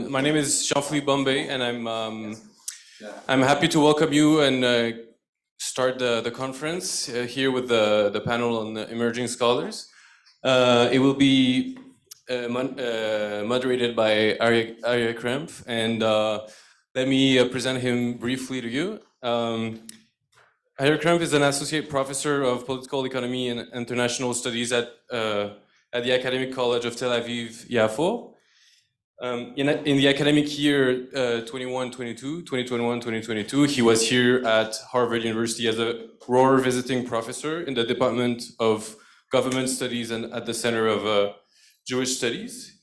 My name is Jean-Philippe Bombay, and I'm happy to welcome you and start the conference here with the panel on emerging scholars. It will be moderated by Arie Krampf, and let me present him briefly to you. Arie Krampf is an associate professor of political economy and international studies at the Academic College of Tel Aviv-Yafo. In the academic year 2021-22, he was here at Harvard University as a Rohr visiting professor in the Department of Government Studies and at the Center of Jewish Studies.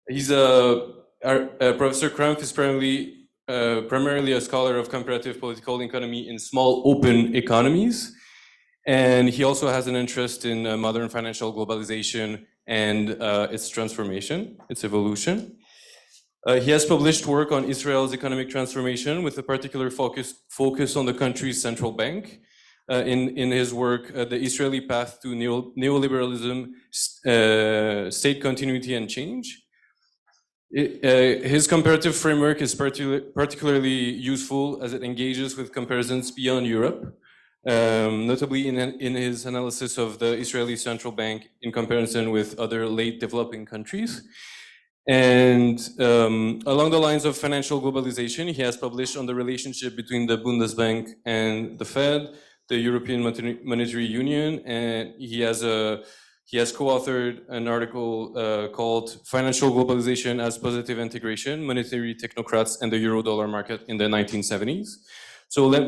He's Professor Krampf is primarily a scholar of comparative political economy in small open economies. And he also has an interest in modern financial globalization and its transformation, its evolution. He has published work on Israel's economic transformation with a particular focus on the country's central bank. In his work, The Israeli Path to Neoliberalism, State Continuity and Change. His comparative framework is particularly useful as it engages with comparisons beyond Europe, notably in his analysis of the Israeli central bank in comparison with other late developing countries. And along the lines of financial globalization, he has published on the relationship between the Bundesbank and the Fed, the European Monetary Union, and he has co-authored an article called Financial Globalization as Positive Integration, Monetary Technocrats and the Euro-Dollar Market in the 1970s. So let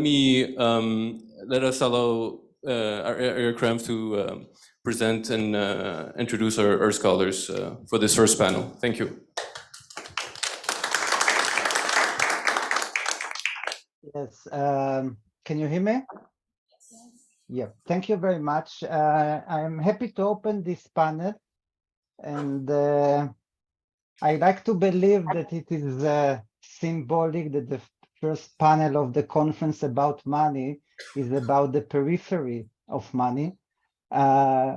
us allow Arie Krampf to present and introduce our scholars for this first panel. Thank you. Yes, can you hear me? Yeah, thank you very much. I'm happy to open this panel, and I like to believe that it is symbolic that the first panel of the conference about money is about the periphery of money,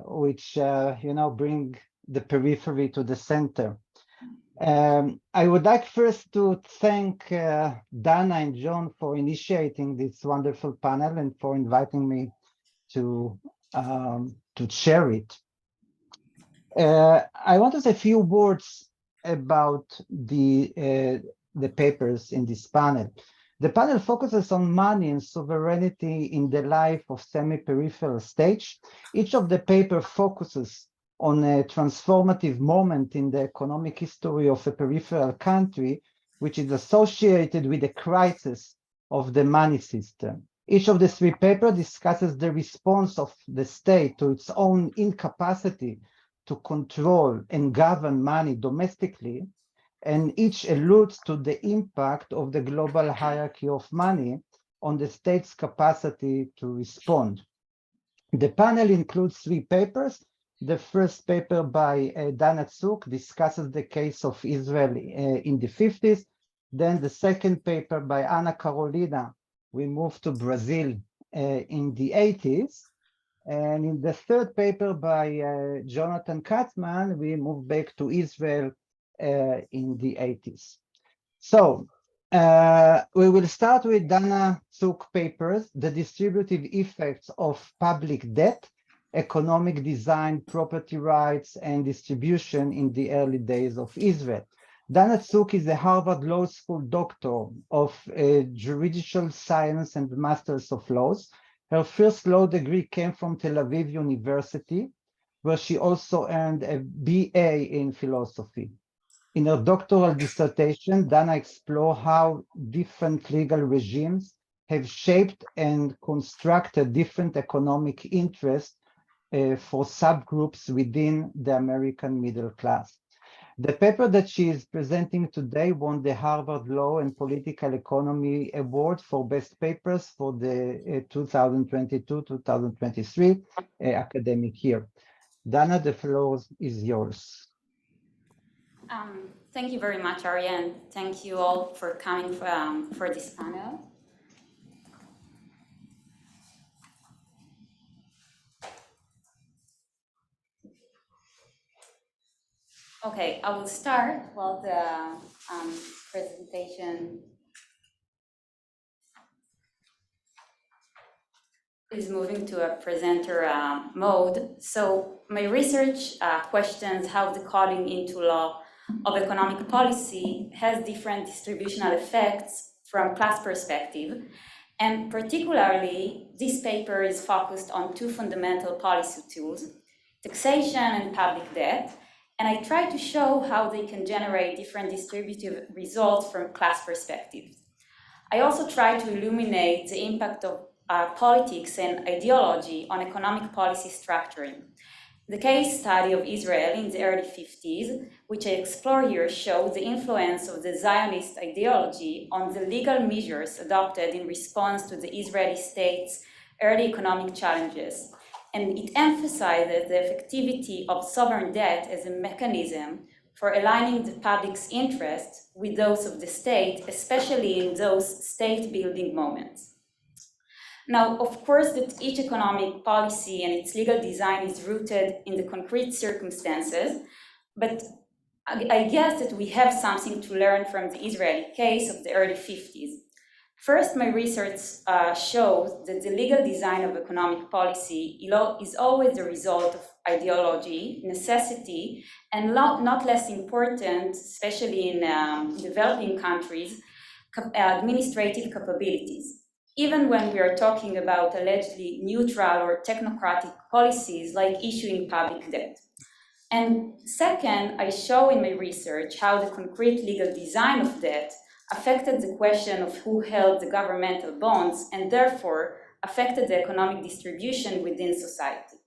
which bring the periphery to the center. I would like first to thank Dana and John for initiating this wonderful panel and for inviting me to share it. I want to say a few words about the papers in this panel. The panel focuses on money and sovereignty in the life of semi-peripheral stage. Each of the paper focuses on a transformative moment in the economic history of a peripheral country, which is associated with the crisis of the money system. Each of the three papers discusses the response of the state to its own incapacity to control and govern money domestically, and each alludes to the impact of the global hierarchy of money on the state's capacity to respond. The panel includes three papers. The first paper by Dana Tsuk discusses the case of Israel in the 50s. Then the second paper by Anna Carolina, we move to Brazil in the 80s. And in the third paper by Jonathan Katzman, we move back to Israel in the 80s. So we will start with Dana Tsuk papers, The Distributive Effects of Public Debt, Economic Design, Property Rights, and Distribution in the Early Days of Israel. Dana Tsuk is a Harvard Law School doctor of juridical science and masters of laws. Her first law degree came from Tel Aviv University, where she also earned a BA in philosophy. In her doctoral dissertation, Dana explored how different legal regimes have shaped and constructed different economic interests for subgroups within the American middle class. The paper that she is presenting today won the Harvard Law and Political Economy Award for Best Papers for the 2022-2023 academic year. Dana, the floor is yours. Thank you very much, Arie, and thank you all for coming for this panel. Okay, I will start while the presentation is moving to a presenter mode. So my research questions how the coding into law of economic policy has different distributional effects from class perspective. And particularly, this paper is focused on two fundamental policy tools, taxation and public debt. And I try to show how they can generate different distributive results from class perspectives. I also try to illuminate the impact of politics and ideology on economic policy structuring. The case study of Israel in the early 50s, which I explore here, shows the influence of the Zionist ideology on the legal measures adopted in response to the Israeli state's early economic challenges. And it emphasizes the effectivity of sovereign debt as a mechanism for aligning the public's interests with those of the state, especially in those state-building moments. Now, of course, that each economic policy and its legal design is rooted in the concrete circumstances, but I guess that we have something to learn from the Israeli case of the early 50s. First, my research shows that the legal design of economic policy is always the result of ideology, necessity, and not less important, especially in developing countries, administrative capabilities. Even when we are talking about allegedly neutral or technocratic policies like issuing public debt. And second, I show in my research how the concrete legal design of debt affected the question of who held the governmental bonds and therefore affected the economic distribution within society.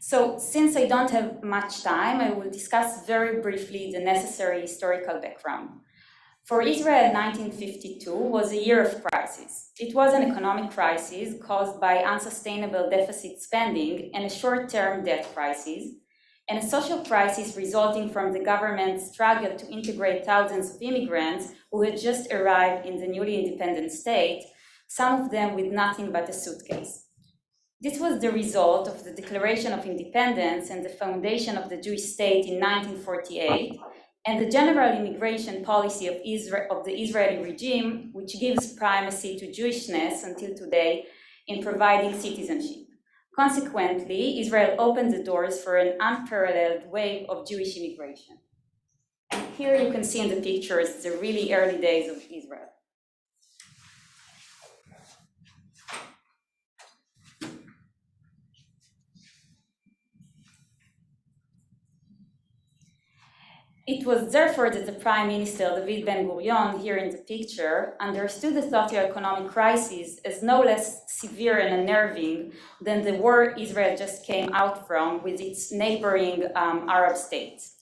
So since I don't have much time, I will discuss very briefly the necessary historical background. For Israel, 1952 was a year of crisis. It was an economic crisis caused by unsustainable deficit spending and a short-term debt crisis, and a social crisis resulting from the government's struggle to integrate thousands of immigrants who had just arrived in the newly independent state, some of them with nothing but a suitcase. This was the result of the Declaration of Independence and the foundation of the Jewish state in 1948, and the general immigration policy of the Israeli regime, which gives primacy to Jewishness until today in providing citizenship. Consequently, Israel opened the doors for an unparalleled wave of Jewish immigration. And here you can see in the pictures the really early days of Israel. It was therefore that the Prime Minister, David Ben-Gurion, here in the picture, understood the socio-economic crisis as no less severe and unnerving than the war Israel just came out from with its neighboring Arab states.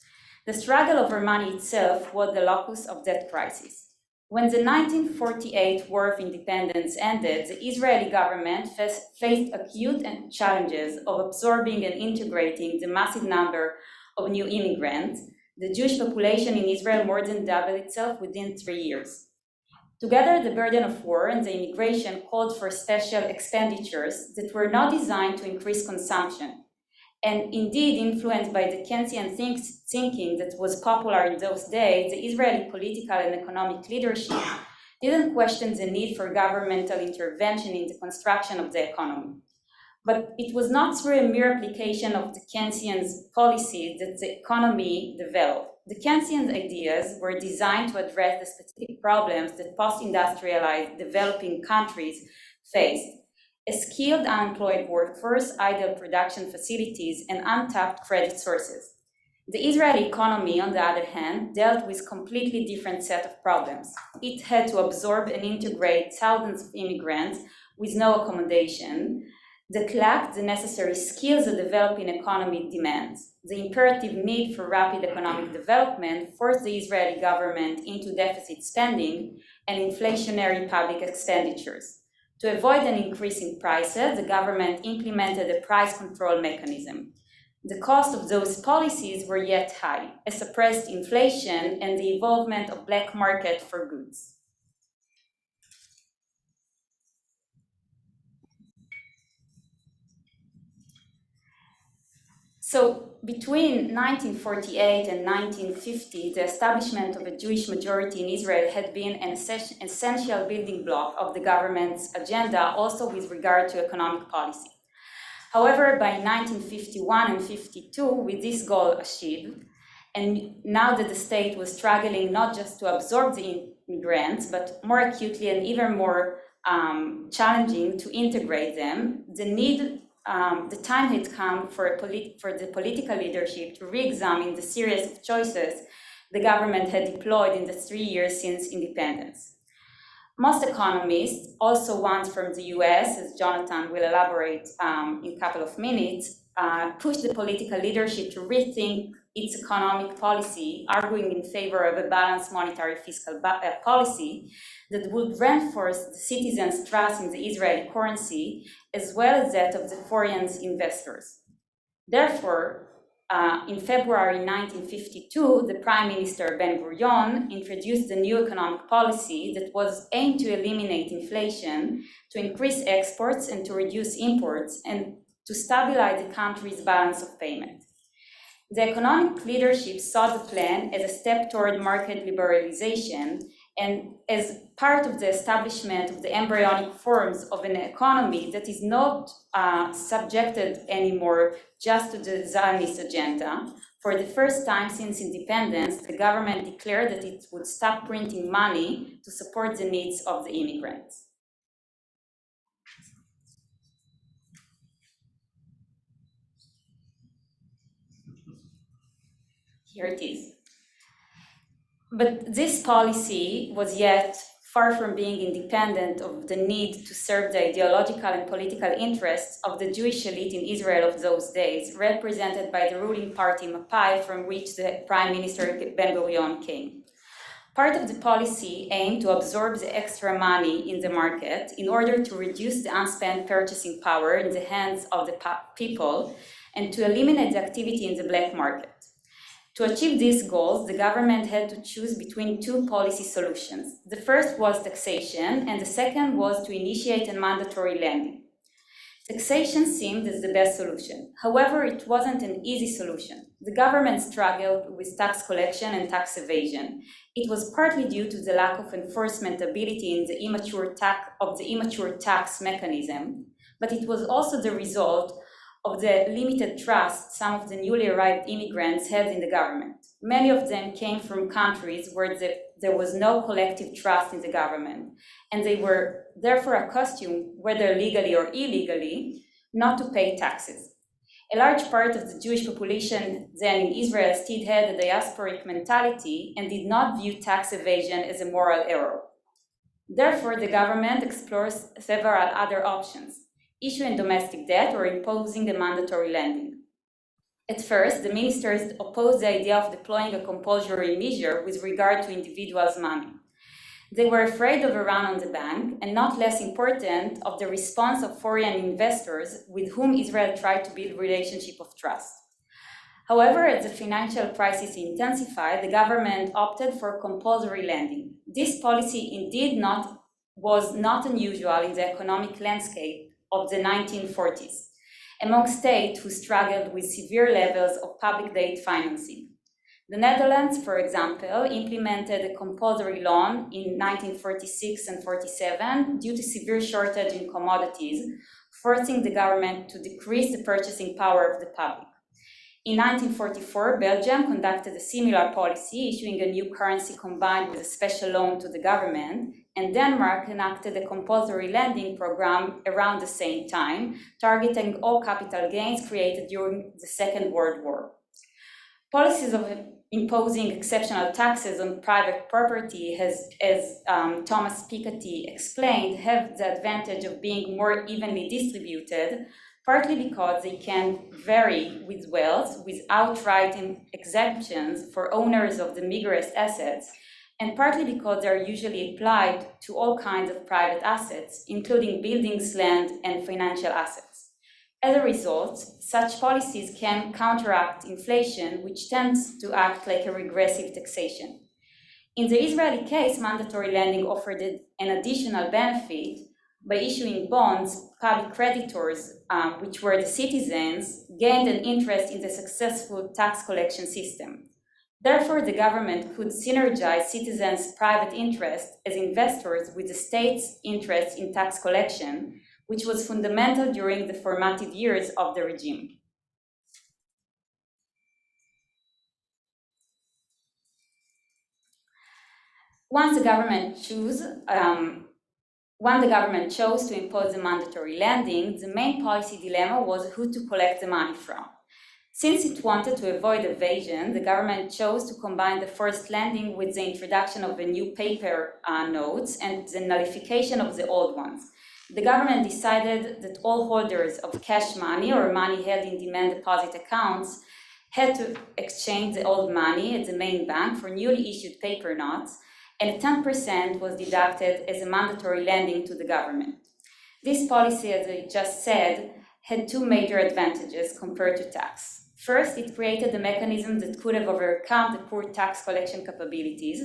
The struggle over money itself was the locus of that crisis. When the 1948 War of Independence ended, the Israeli government faced acute challenges of absorbing and integrating the massive number of new immigrants. The Jewish population in Israel more than doubled itself within 3 years. Together, the burden of war and the immigration called for special expenditures that were not designed to increase consumption, and indeed influenced by the Keynesian thinking that was popular in those days. The Israeli political and economic leadership didn't question the need for governmental intervention in the construction of the economy. But it was not through a mere application of the Keynesian policies that the economy developed. The Keynesian ideas were designed to address the specific problems that post-industrialized developing countries faced: a skilled unemployed workforce, idle production facilities, and untapped credit sources. The Israeli economy, on the other hand, dealt with a completely different set of problems. It had to absorb and integrate thousands of immigrants with no accommodation, that lacked the necessary skills a developing economy demands. The imperative need for rapid economic development forced the Israeli government into deficit spending and inflationary public expenditures. To avoid an increase in prices, the government implemented a price control mechanism. The cost of those policies were yet high, a suppressed inflation and the involvement of black market for goods. So between 1948 and 1950, the establishment of a Jewish majority in Israel had been an essential building block of the government's agenda, also with regard to economic policy. However, by 1951 and 52, with this goal achieved, and now that the state was struggling not just to absorb the immigrants, but more acutely and even more challenging to integrate them, the time had come for the political leadership to re-examine the series of choices the government had deployed in the 3 years since independence. Most economists, also ones from the US, as Jonathan will elaborate in a couple of minutes, pushed the political leadership to rethink its economic policy, arguing in favor of a balanced monetary fiscal policy that would reinforce the citizens' trust in the Israeli currency, as well as that of the foreign investors. Therefore, in February 1952, the Prime Minister Ben-Gurion introduced a new economic policy that was aimed to eliminate inflation, to increase exports and to reduce imports, and to stabilize the country's balance of payment. The economic leadership saw the plan as a step toward market liberalization and as part of the establishment of the embryonic forms of an economy that is not subjected anymore just to the Zionist agenda. For the first time since independence, the government declared that it would stop printing money to support the needs of the immigrants. Here it is. But this policy was yet far from being independent of the need to serve the ideological and political interests of the Jewish elite in Israel of those days, represented by the ruling party Mapai, from which the Prime Minister Ben-Gurion came. Part of the policy aimed to absorb the extra money in the market in order to reduce the unspent purchasing power in the hands of the people and to eliminate the activity in the black market. To achieve these goals, the government had to choose between two policy solutions. The first was taxation, and the second was to initiate a mandatory lending. Taxation seemed as the best solution. However, it wasn't an easy solution. The government struggled with tax collection and tax evasion. It was partly due to the lack of enforcement ability in the immature tax mechanism, but it was also the result of the limited trust some of the newly arrived immigrants had in the government. Many of them came from countries where there was no collective trust in the government, and they were therefore accustomed, whether legally or illegally, not to pay taxes. A large part of the Jewish population then in Israel still had a diasporic mentality and did not view tax evasion as a moral error. Therefore, the government explores several other options: issuing domestic debt or imposing a mandatory lending. At first, the ministers opposed the idea of deploying a compulsory measure with regard to individuals' money. They were afraid of a run on the bank, and not less important, of the response of foreign investors with whom Israel tried to build a relationship of trust. However, as the financial crisis intensified, the government opted for compulsory lending. This policy indeed was not unusual in the economic landscape of the 1940s, among states who struggled with severe levels of public debt financing. The Netherlands, for example, implemented a compulsory loan in 1946 and 47 due to severe shortage in commodities, forcing the government to decrease the purchasing power of the public. In 1944, Belgium conducted a similar policy, issuing a new currency combined with a special loan to the government, and Denmark enacted a compulsory lending program around the same time, targeting all capital gains created during the Second World War. Policies of imposing exceptional taxes on private property, as Thomas Piketty explained, have the advantage of being more evenly distributed, partly because they can vary with wealth, with outright exemptions for owners of the meagerest assets, and partly because they are usually applied to all kinds of private assets, including buildings, land, and financial assets. As a result, such policies can counteract inflation, which tends to act like a regressive taxation. In the Israeli case, mandatory lending offered an additional benefit, By issuing bonds, public creditors, which were the citizens, gained an interest in the successful tax collection system. Therefore, the government could synergize citizens' private interest as investors with the state's interest in tax collection, which was fundamental during the formative years of the regime. When the government chose to impose the mandatory lending, the main policy dilemma was who to collect the money from. Since it wanted to avoid evasion, the government chose to combine the first lending with the introduction of the new paper notes and the nullification of the old ones. The government decided that all holders of cash money or money held in demand deposit accounts had to exchange the old money at the main bank for newly issued paper notes, and 10% was deducted as a mandatory lending to the government. This policy, as I just said, had two major advantages compared to tax. First, it created a mechanism that could have overcome the poor tax collection capabilities.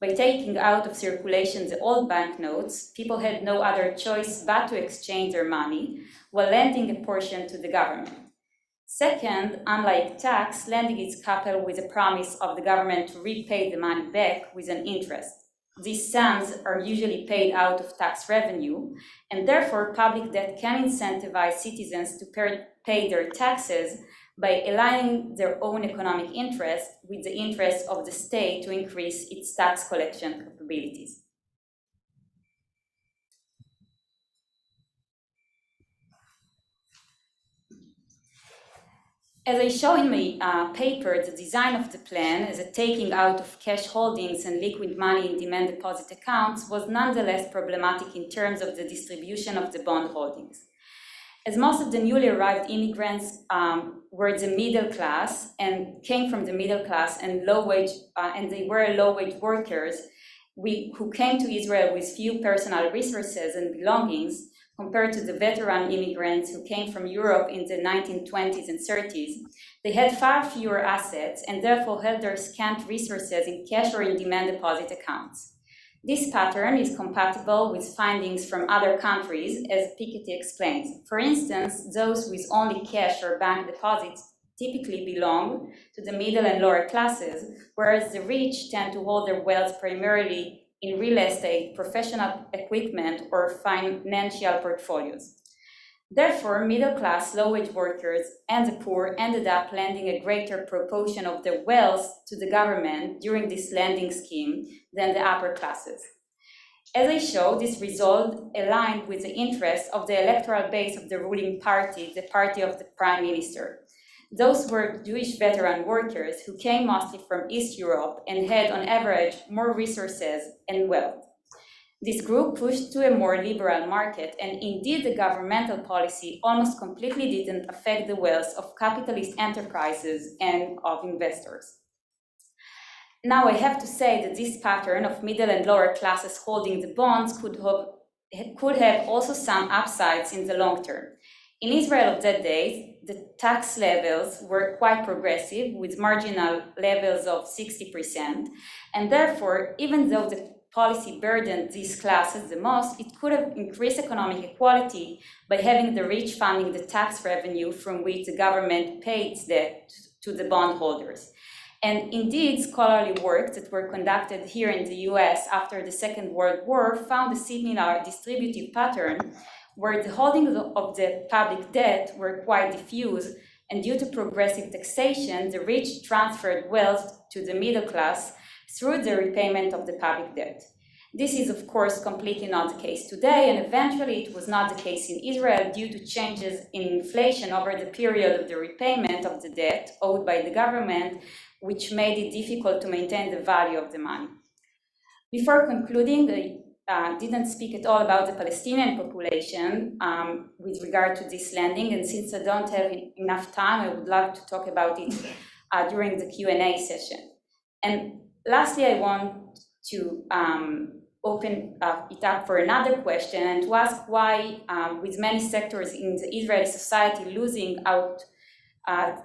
By taking out of circulation the old banknotes, people had no other choice but to exchange their money while lending a portion to the government. Second, unlike tax, lending is coupled with a promise of the government to repay the money back with an interest. These sums are usually paid out of tax revenue, and therefore public debt can incentivize citizens to pay their taxes by aligning their own economic interest with the interest of the state to increase its tax collection capabilities. As I show in my paper, the design of the plan as a taking out of cash holdings and liquid money in demand deposit accounts was nonetheless problematic in terms of the distribution of the bond holdings. As most of the newly arrived immigrants were the middle class and came from the middle class and and they were low-wage workers who came to Israel with few personal resources and belongings, compared to the veteran immigrants who came from Europe in the 1920s and 30s, they had far fewer assets and therefore held their scant resources in cash or in demand deposit accounts. This pattern is compatible with findings from other countries, as Piketty explains. For instance, those with only cash or bank deposits typically belong to the middle and lower classes, whereas the rich tend to hold their wealth primarily in real estate, professional equipment, or financial portfolios. Therefore, middle-class, low-wage workers and the poor ended up lending a greater proportion of their wealth to the government during this lending scheme than the upper classes. As I show, this result aligned with the interests of the electoral base of the ruling party, the party of the Prime Minister. Those were Jewish veteran workers who came mostly from East Europe and had, on average, more resources and wealth. This group pushed to a more liberal market, and indeed the governmental policy almost completely didn't affect the wealth of capitalist enterprises and of investors. Now I have to say that this pattern of middle and lower classes holding the bonds could have also some upsides in the long term. In Israel of that day, the tax levels were quite progressive, with marginal levels of 60%, and therefore, even though the policy burdened these classes the most, it could have increased economic equality by having the rich funding the tax revenue from which the government paid debt to the bondholders. And indeed, scholarly work that were conducted here in the US after the Second World War found a similar distributive pattern where the holdings of the public debt were quite diffuse, and due to progressive taxation, the rich transferred wealth to the middle class through the repayment of the public debt. This is, of course, completely not the case today, and eventually it was not the case in Israel due to changes in inflation over the period of the repayment of the debt owed by the government, which made it difficult to maintain the value of the money. Before concluding, I didn't speak at all about the Palestinian population with regard to this lending, and since I don't have enough time, I would love to talk about it during the Q&A session. And lastly, I want to open it up for another question and to ask why, with many sectors in the Israeli society losing out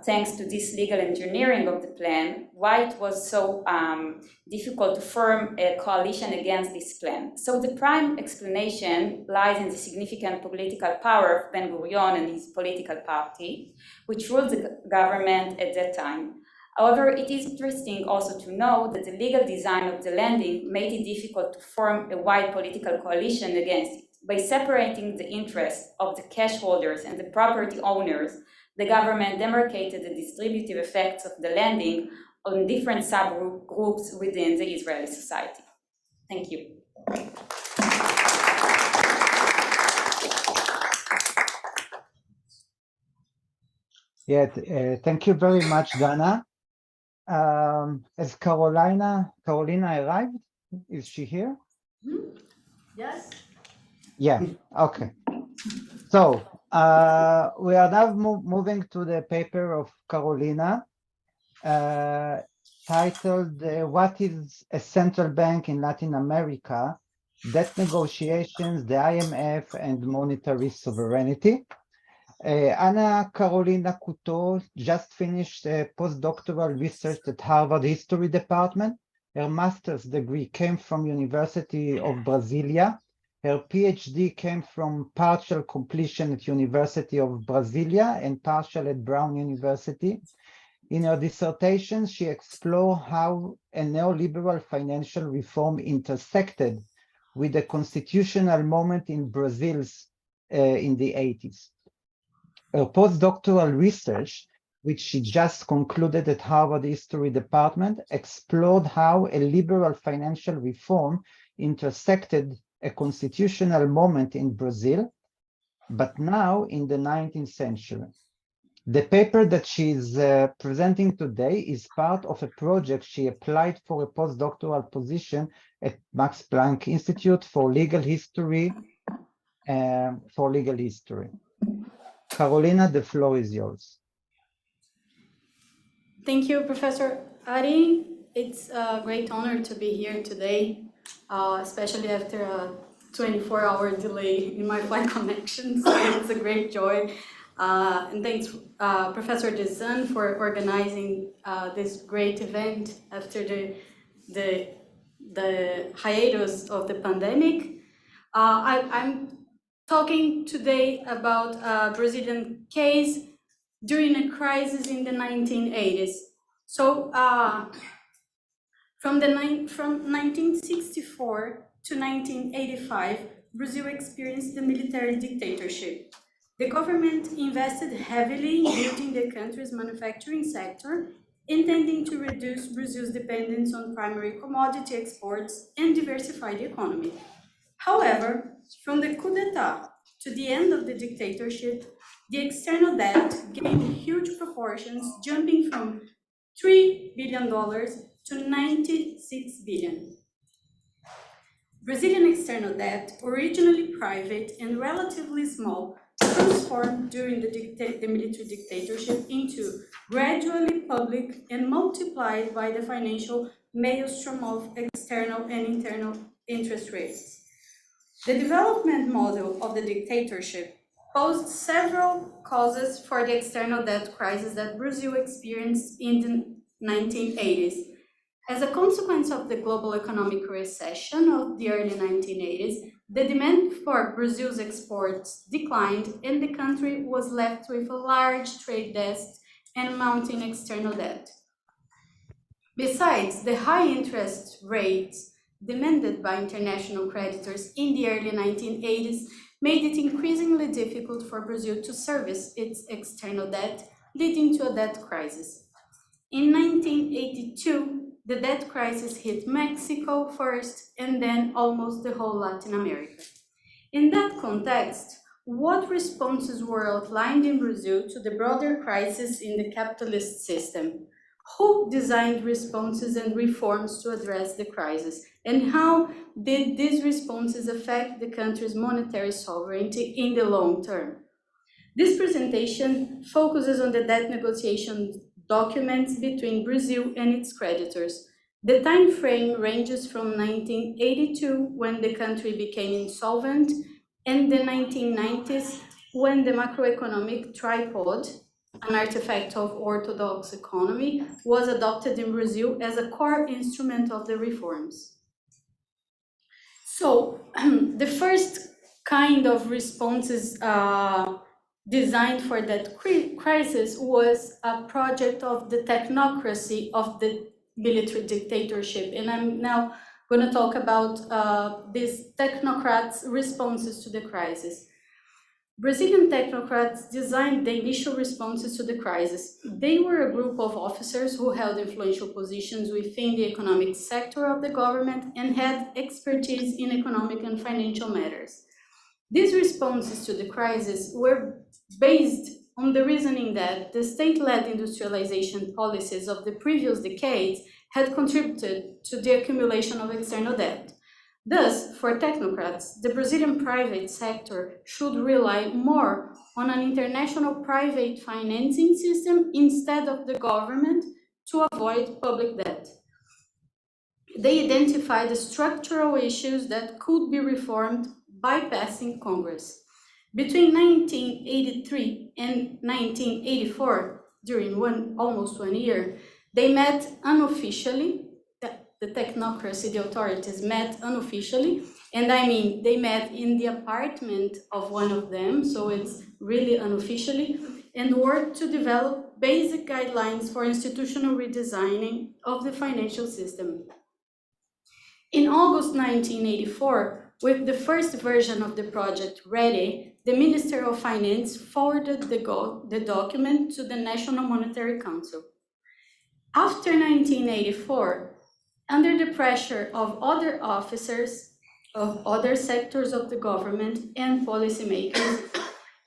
thanks to this legal engineering of the plan, why it was so difficult to form a coalition against this plan. So the prime explanation lies in the significant political power of Ben-Gurion and his political party, which ruled the government at that time. However, it is interesting also to know that the legal design of the landing made it difficult to form a wide political coalition against it. By separating the interests of the cash holders and the property owners, the government demarcated the distributive effects of the landing on different subgroups within the Israeli society. Thank you. Yeah, thank you very much, Dana. Has Carolina arrived? Is she here? Yes. Yeah, okay. So we are now moving to the paper of Carolina, titled What is a Central Bank in Latin America? Debt Negotiations, the IMF, and Monetary Sovereignty. Anna Carolina Couto just finished postdoctoral research at Harvard History Department. Her master's degree came from University of Brasilia. Her PhD came from partial completion at University of Brasilia and partial at Brown University. In her dissertation, she explored how a neoliberal financial reform intersected with the constitutional moment in Brazil's in the 80s. Her postdoctoral research, which she just concluded at Harvard History Department, explored how a liberal financial reform intersected a constitutional moment in Brazil, but now in the 19th century. The paper that she is presenting today is part of a project she applied for a postdoctoral position at Max Planck Institute for Legal History. Carolina, the floor is yours. Thank you, Professor Arie. It's a great honor to be here today, especially after a 24-hour delay in my flight connection. So it's a great joy. And thanks, Professor Desan, for organizing this great event after the hiatus of the pandemic. I'm talking today about a Brazilian case during a crisis in the 1980s. So from 1964 to 1985, Brazil experienced the military dictatorship. The government invested heavily in building the country's manufacturing sector, intending to reduce Brazil's dependence on primary commodity exports and diversify the economy. However, from the coup d'etat to the end of the dictatorship, the external debt gained huge proportions, jumping from $3 billion to $96 billion. Brazilian external debt, originally private and relatively small, transformed during the military dictatorship into gradually public and multiplied by the financial maelstrom of external and internal interest rates. The development model of the dictatorship posed several causes for the external debt crisis that Brazil experienced in the 1980s. As a consequence of the global economic recession of the early 1980s, the demand for Brazil's exports declined and the country was left with a large trade deficit and mounting external debt. Besides, the high interest rates demanded by international creditors in the early 1980s made it increasingly difficult for Brazil to service its external debt, leading to a debt crisis. In 1982, the debt crisis hit Mexico first and then almost the whole Latin America. In that context, what responses were outlined in Brazil to the broader crisis in the capitalist system? Who designed responses and reforms to address the crisis? And how did these responses affect the country's monetary sovereignty in the long term? This presentation focuses on the debt negotiation documents between Brazil and its creditors. The time frame ranges from 1982, when the country became insolvent, and the 1990s, when the macroeconomic tripod, an artifact of orthodox economy, was adopted in Brazil as a core instrument of the reforms. So the first kind of responses designed for that crisis was a project of the technocracy of the military dictatorship. And I'm now going to talk about these technocrats' responses to the crisis. Brazilian technocrats designed the initial responses to the crisis. They were a group of officers who held influential positions within the economic sector of the government and had expertise in economic and financial matters. These responses to the crisis were based on the reasoning that the state-led industrialization policies of the previous decades had contributed to the accumulation of external debt. Thus, for technocrats, the Brazilian private sector should rely more on an international private financing system instead of the government to avoid public debt. They identified the structural issues that could be reformed bypassing Congress. Between 1983 and 1984, during almost 1 year, they met unofficially. The technocracy, the authorities met unofficially, and I mean they met in the apartment of one of them, so it's really unofficially, and worked to develop basic guidelines for institutional redesigning of the financial system. In August 1984, with the first version of the project ready, the Minister of Finance forwarded the document to the National Monetary Council. After 1984, under the pressure of other officers of other sectors of the government and policymakers,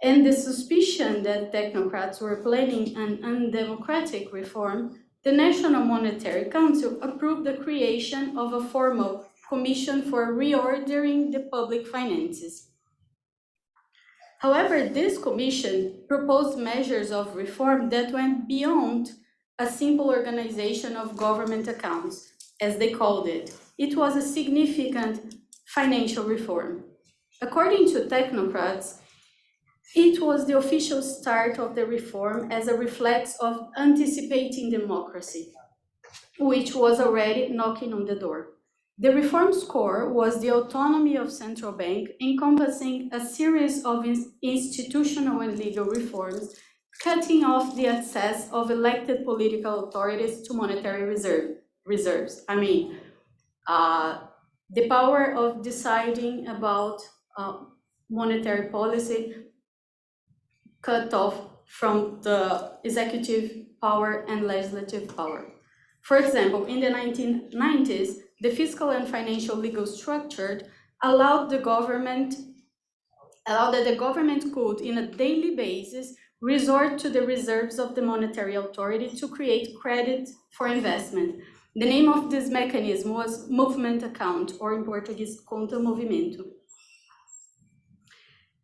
and the suspicion that technocrats were planning an undemocratic reform, the National Monetary Council approved the creation of a formal commission for reordering the public finances. However, this commission proposed measures of reform that went beyond a simple organization of government accounts, as they called it. It was a significant financial reform. According to technocrats, it was the official start of the reform as a reflex of anticipating democracy, which was already knocking on the door. The reform's core was the autonomy of central bank, encompassing a series of institutional and legal reforms, cutting off the access of elected political authorities to monetary reserves. I mean, the power of deciding about monetary policy cut off from the executive power and legislative power. For example, in the 1990s, the fiscal and financial legal structure allowed that the government could, in a daily basis, resort to the reserves of the monetary authority to create credit for investment. The name of this mechanism was movement account, or in Portuguese, conta movimento.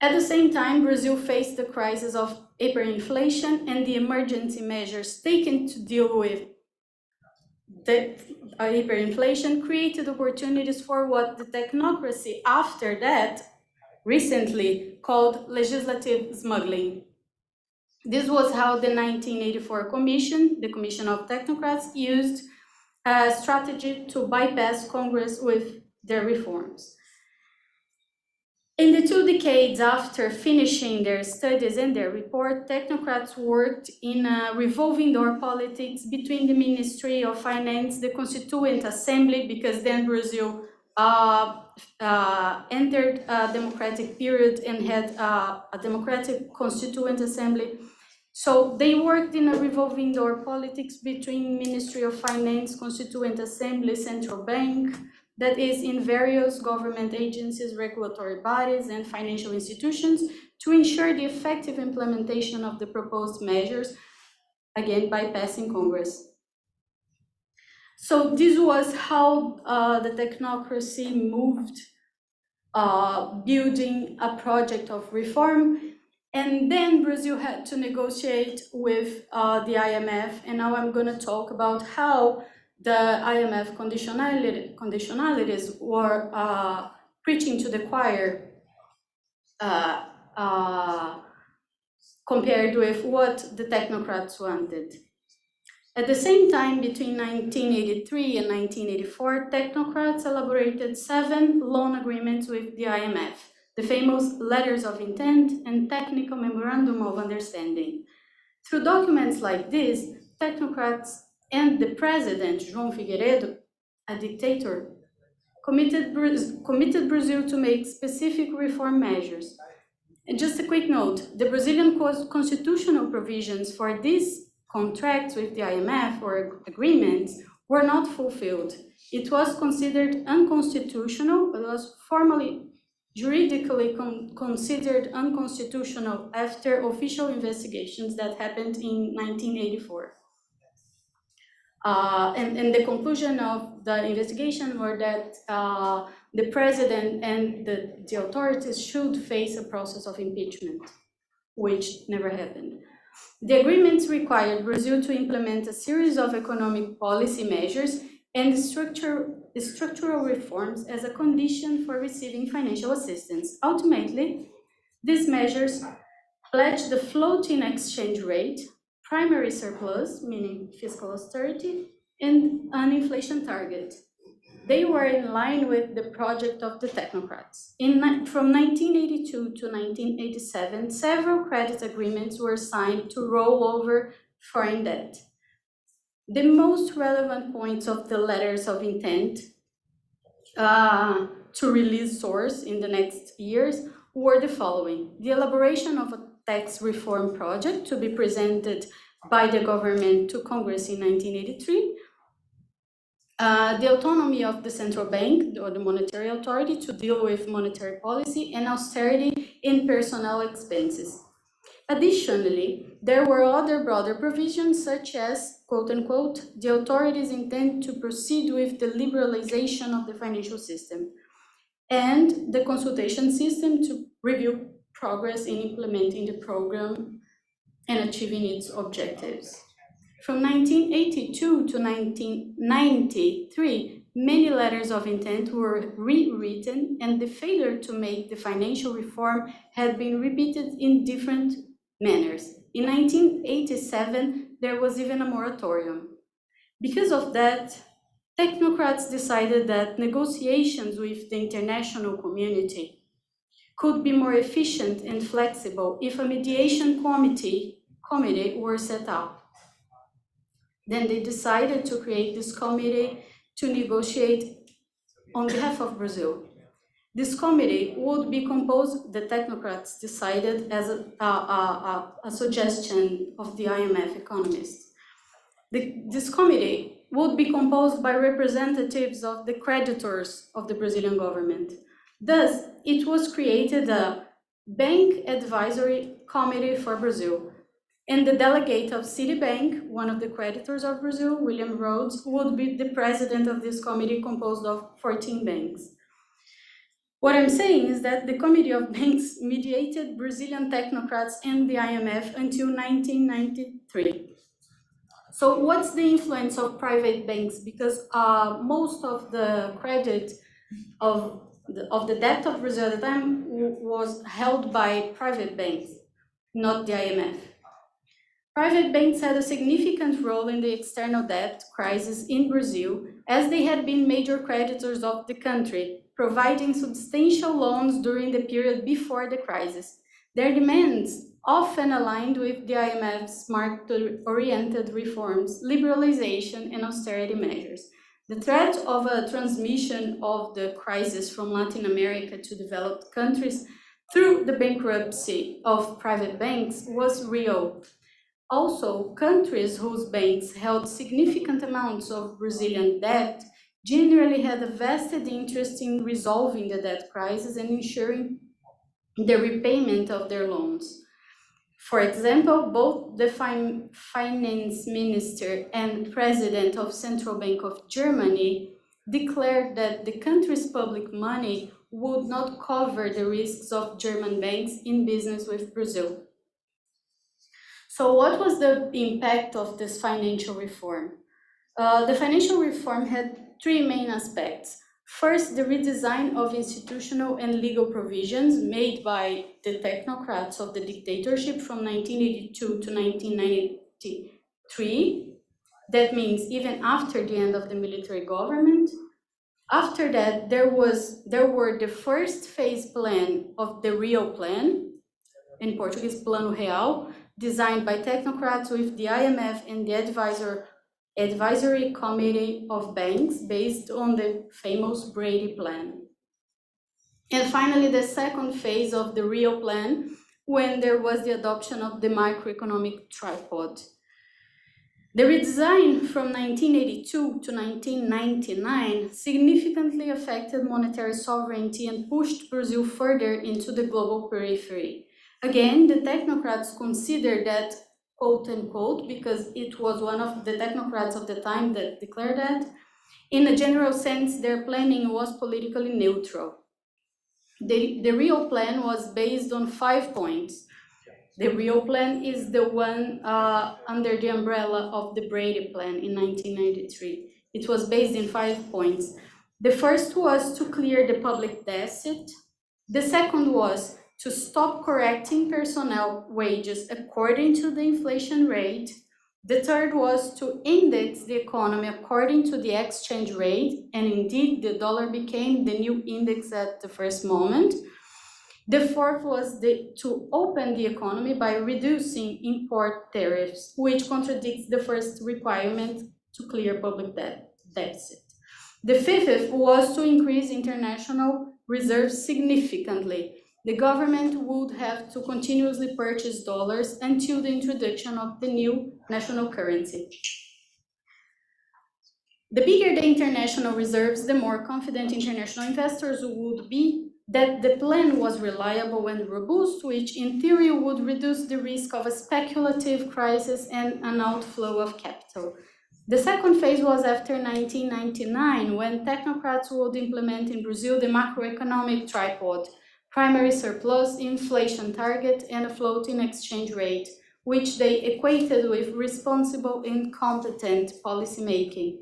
At the same time, Brazil faced the crisis of hyperinflation, and the emergency measures taken to deal with the hyperinflation created opportunities for what the technocracy after that recently called legislative smuggling. This was how the 1984 Commission, the Commission of Technocrats, used a strategy to bypass Congress with their reforms. In the 2 decades after finishing their studies and their report, technocrats worked in a revolving door politics between the Ministry of Finance, the Constituent Assembly, because then Brazil entered a democratic period and had a democratic Constituent Assembly. So they worked in a revolving door politics between Ministry of Finance, Constituent Assembly, Central Bank, that is in various government agencies, regulatory bodies, and financial institutions to ensure the effective implementation of the proposed measures, again, bypassing Congress. So this was how the technocracy moved, building a project of reform. And then Brazil had to negotiate with the IMF, and now I'm going to talk about how the IMF conditionalities were preaching to the choir, compared with what the technocrats wanted. At the same time, between 1983 and 1984, technocrats elaborated 7 loan agreements with the IMF, the famous letters of intent and technical memorandum of understanding. Through documents like this, technocrats and the president, João Figueiredo, a dictator, committed Brazil to make specific reform measures. And just a quick note, the Brazilian constitutional provisions for these contracts with the IMF or agreements were not fulfilled. It was considered unconstitutional, it was formally, juridically considered unconstitutional after official investigations that happened in 1984. And the conclusion of the investigation were that the president and the authorities should face a process of impeachment, which never happened. The agreements required Brazil to implement a series of economic policy measures and structural reforms as a condition for receiving financial assistance. Ultimately, these measures pledged the floating exchange rate, primary surplus, meaning fiscal austerity, and an inflation target. They were in line with the project of the technocrats. From 1982 to 1987, several credit agreements were signed to roll over foreign debt. The most relevant points of the letters of intent to release source in the next years were the following: the elaboration of a tax reform project to be presented by the government to Congress in 1983, the autonomy of the central bank or the monetary authority to deal with monetary policy, and austerity in personnel expenses. Additionally, there were other broader provisions such as, quote unquote, the authorities intend to proceed with the liberalization of the financial system and the consultation system to review progress in implementing the program and achieving its objectives. From 1982 to 1993, many letters of intent were rewritten, and the failure to make the financial reform had been repeated in different manners. In 1987, there was even a moratorium. Because of that, technocrats decided that negotiations with the international community could be more efficient and flexible if a mediation committee were set up. Then they decided to create this committee to negotiate on behalf of Brazil. This committee would be composed, the technocrats decided, as a suggestion of the IMF economists. This committee would be composed by representatives of the creditors of the Brazilian government. Thus, it was created a Bank Advisory Committee for Brazil, and the delegate of Citibank, one of the creditors of Brazil, William Rhodes, would be the president of this committee composed of 14 banks. What I'm saying is that the Committee of Banks mediated Brazilian technocrats and the IMF until 1993. So what's the influence of private banks? Because most of the credit of the debt of Brazil at the time was held by private banks, not the IMF. Private banks had a significant role in the external debt crisis in Brazil, as they had been major creditors of the country, providing substantial loans during the period before the crisis. Their demands often aligned with the IMF's market-oriented reforms, liberalization, and austerity measures. The threat of a transmission of the crisis from Latin America to developed countries through the bankruptcy of private banks was real. Also, countries whose banks held significant amounts of Brazilian debt generally had a vested interest in resolving the debt crisis and ensuring the repayment of their loans. For example, both the finance minister and president of Central Bank of Germany declared that the country's public money would not cover the risks of German banks in business with Brazil. So what was the impact of this financial reform? The financial reform had three main aspects. First, the redesign of institutional and legal provisions made by the technocrats of the dictatorship from 1982 to 1993. That means even after the end of the military government. After that, there were the first phase plan of the Rio Plan, in Portuguese, Plano Real, designed by technocrats with the IMF and the Advisory Committee of Banks based on the famous Brady Plan. And finally, the second phase of the Rio Plan, when there was the adoption of the macroeconomic tripod. The redesign from 1982 to 1999 significantly affected monetary sovereignty and pushed Brazil further into the global periphery. Again, the technocrats considered that, quote unquote, because it was one of the technocrats of the time that declared that, in a general sense, their planning was politically neutral. The Rio Plan was based on 5 points. The Rio Plan is the one under the umbrella of the Brady Plan in 1993. It was based in 5 points. The first was to clear the public deficit. The second was to stop correcting personnel wages according to the inflation rate. The third was to index the economy according to the exchange rate, and indeed the dollar became the new index at the first moment. The fourth was to open the economy by reducing import tariffs, which contradicts the first requirement to clear public deficit. The fifth was to increase international reserves significantly. The government would have to continuously purchase dollars until the introduction of the new national currency. The bigger the international reserves, the more confident international investors would be that the plan was reliable and robust, which in theory would reduce the risk of a speculative crisis and an outflow of capital. The second phase was after 1999, when technocrats would implement in Brazil the macroeconomic tripod: primary surplus, inflation target, and a floating exchange rate, which they equated with responsible and competent policymaking.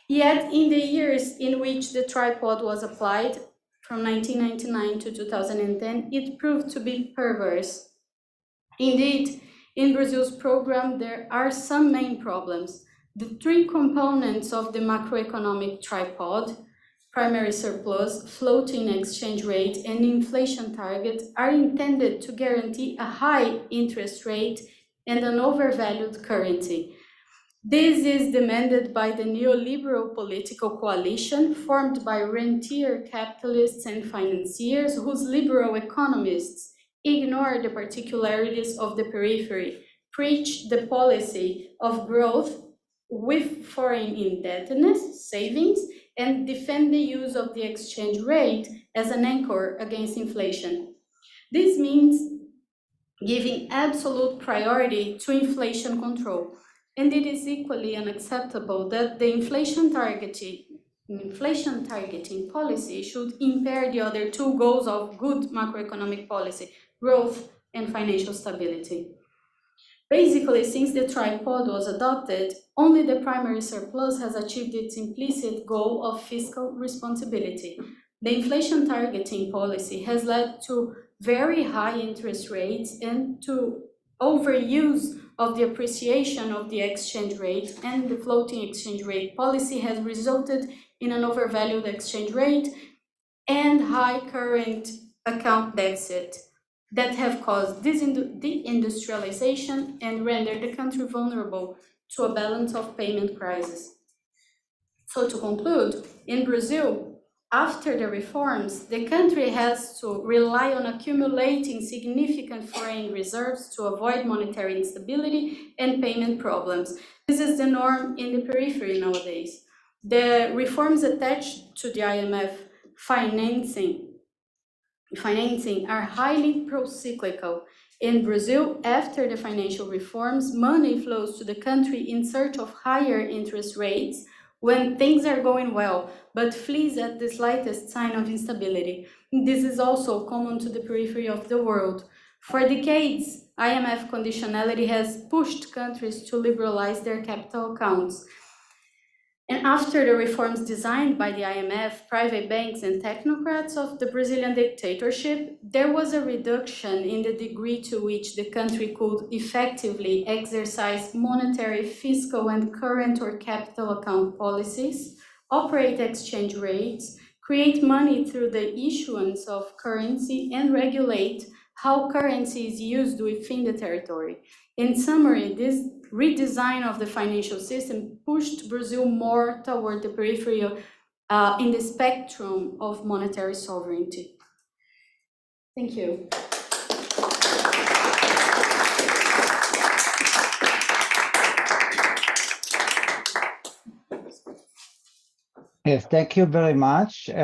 Yet, in the years in which the tripod was applied, from 1999 to 2010, it proved to be perverse. Indeed, in Brazil's program, there are some main problems. The 3 components of the macroeconomic tripod, primary surplus, floating exchange rate, and inflation target, are intended to guarantee a high interest rate and an overvalued currency. This is demanded by the neoliberal political coalition formed by rentier capitalists and financiers whose liberal economists ignore the particularities of the periphery, preach the policy of growth with foreign indebtedness, savings, and defend the use of the exchange rate as an anchor against inflation. This means giving absolute priority to inflation control. And it is equally unacceptable that the inflation targeting policy should impair the other 2 goals of good macroeconomic policy: growth and financial stability. Basically, since the tripod was adopted, only the primary surplus has achieved its implicit goal of fiscal responsibility. The inflation targeting policy has led to very high interest rates and to overuse of the appreciation of the exchange rate, and the floating exchange rate policy has resulted in an overvalued exchange rate and high current account deficit that have caused deindustrialization and rendered the country vulnerable to a balance of payment crisis. So to conclude, in Brazil, after the reforms, the country has to rely on accumulating significant foreign reserves to avoid monetary instability and payment problems. This is the norm in the periphery nowadays. The reforms attached to the IMF financing are highly pro-cyclical. In Brazil, after the financial reforms, money flows to the country in search of higher interest rates when things are going well, but flees at the slightest sign of instability. This is also common to the periphery of the world. For decades, IMF conditionality has pushed countries to liberalize their capital accounts. And after the reforms designed by the IMF, private banks, and technocrats of the Brazilian dictatorship, there was a reduction in the degree to which the country could effectively exercise monetary, fiscal, and current or capital account policies, operate exchange rates, create money through the issuance of currency, and regulate how currency is used within the territory. In summary, this redesign of the financial system pushed Brazil more toward the periphery in the spectrum of monetary sovereignty. Thank you. Yes, thank you very much. We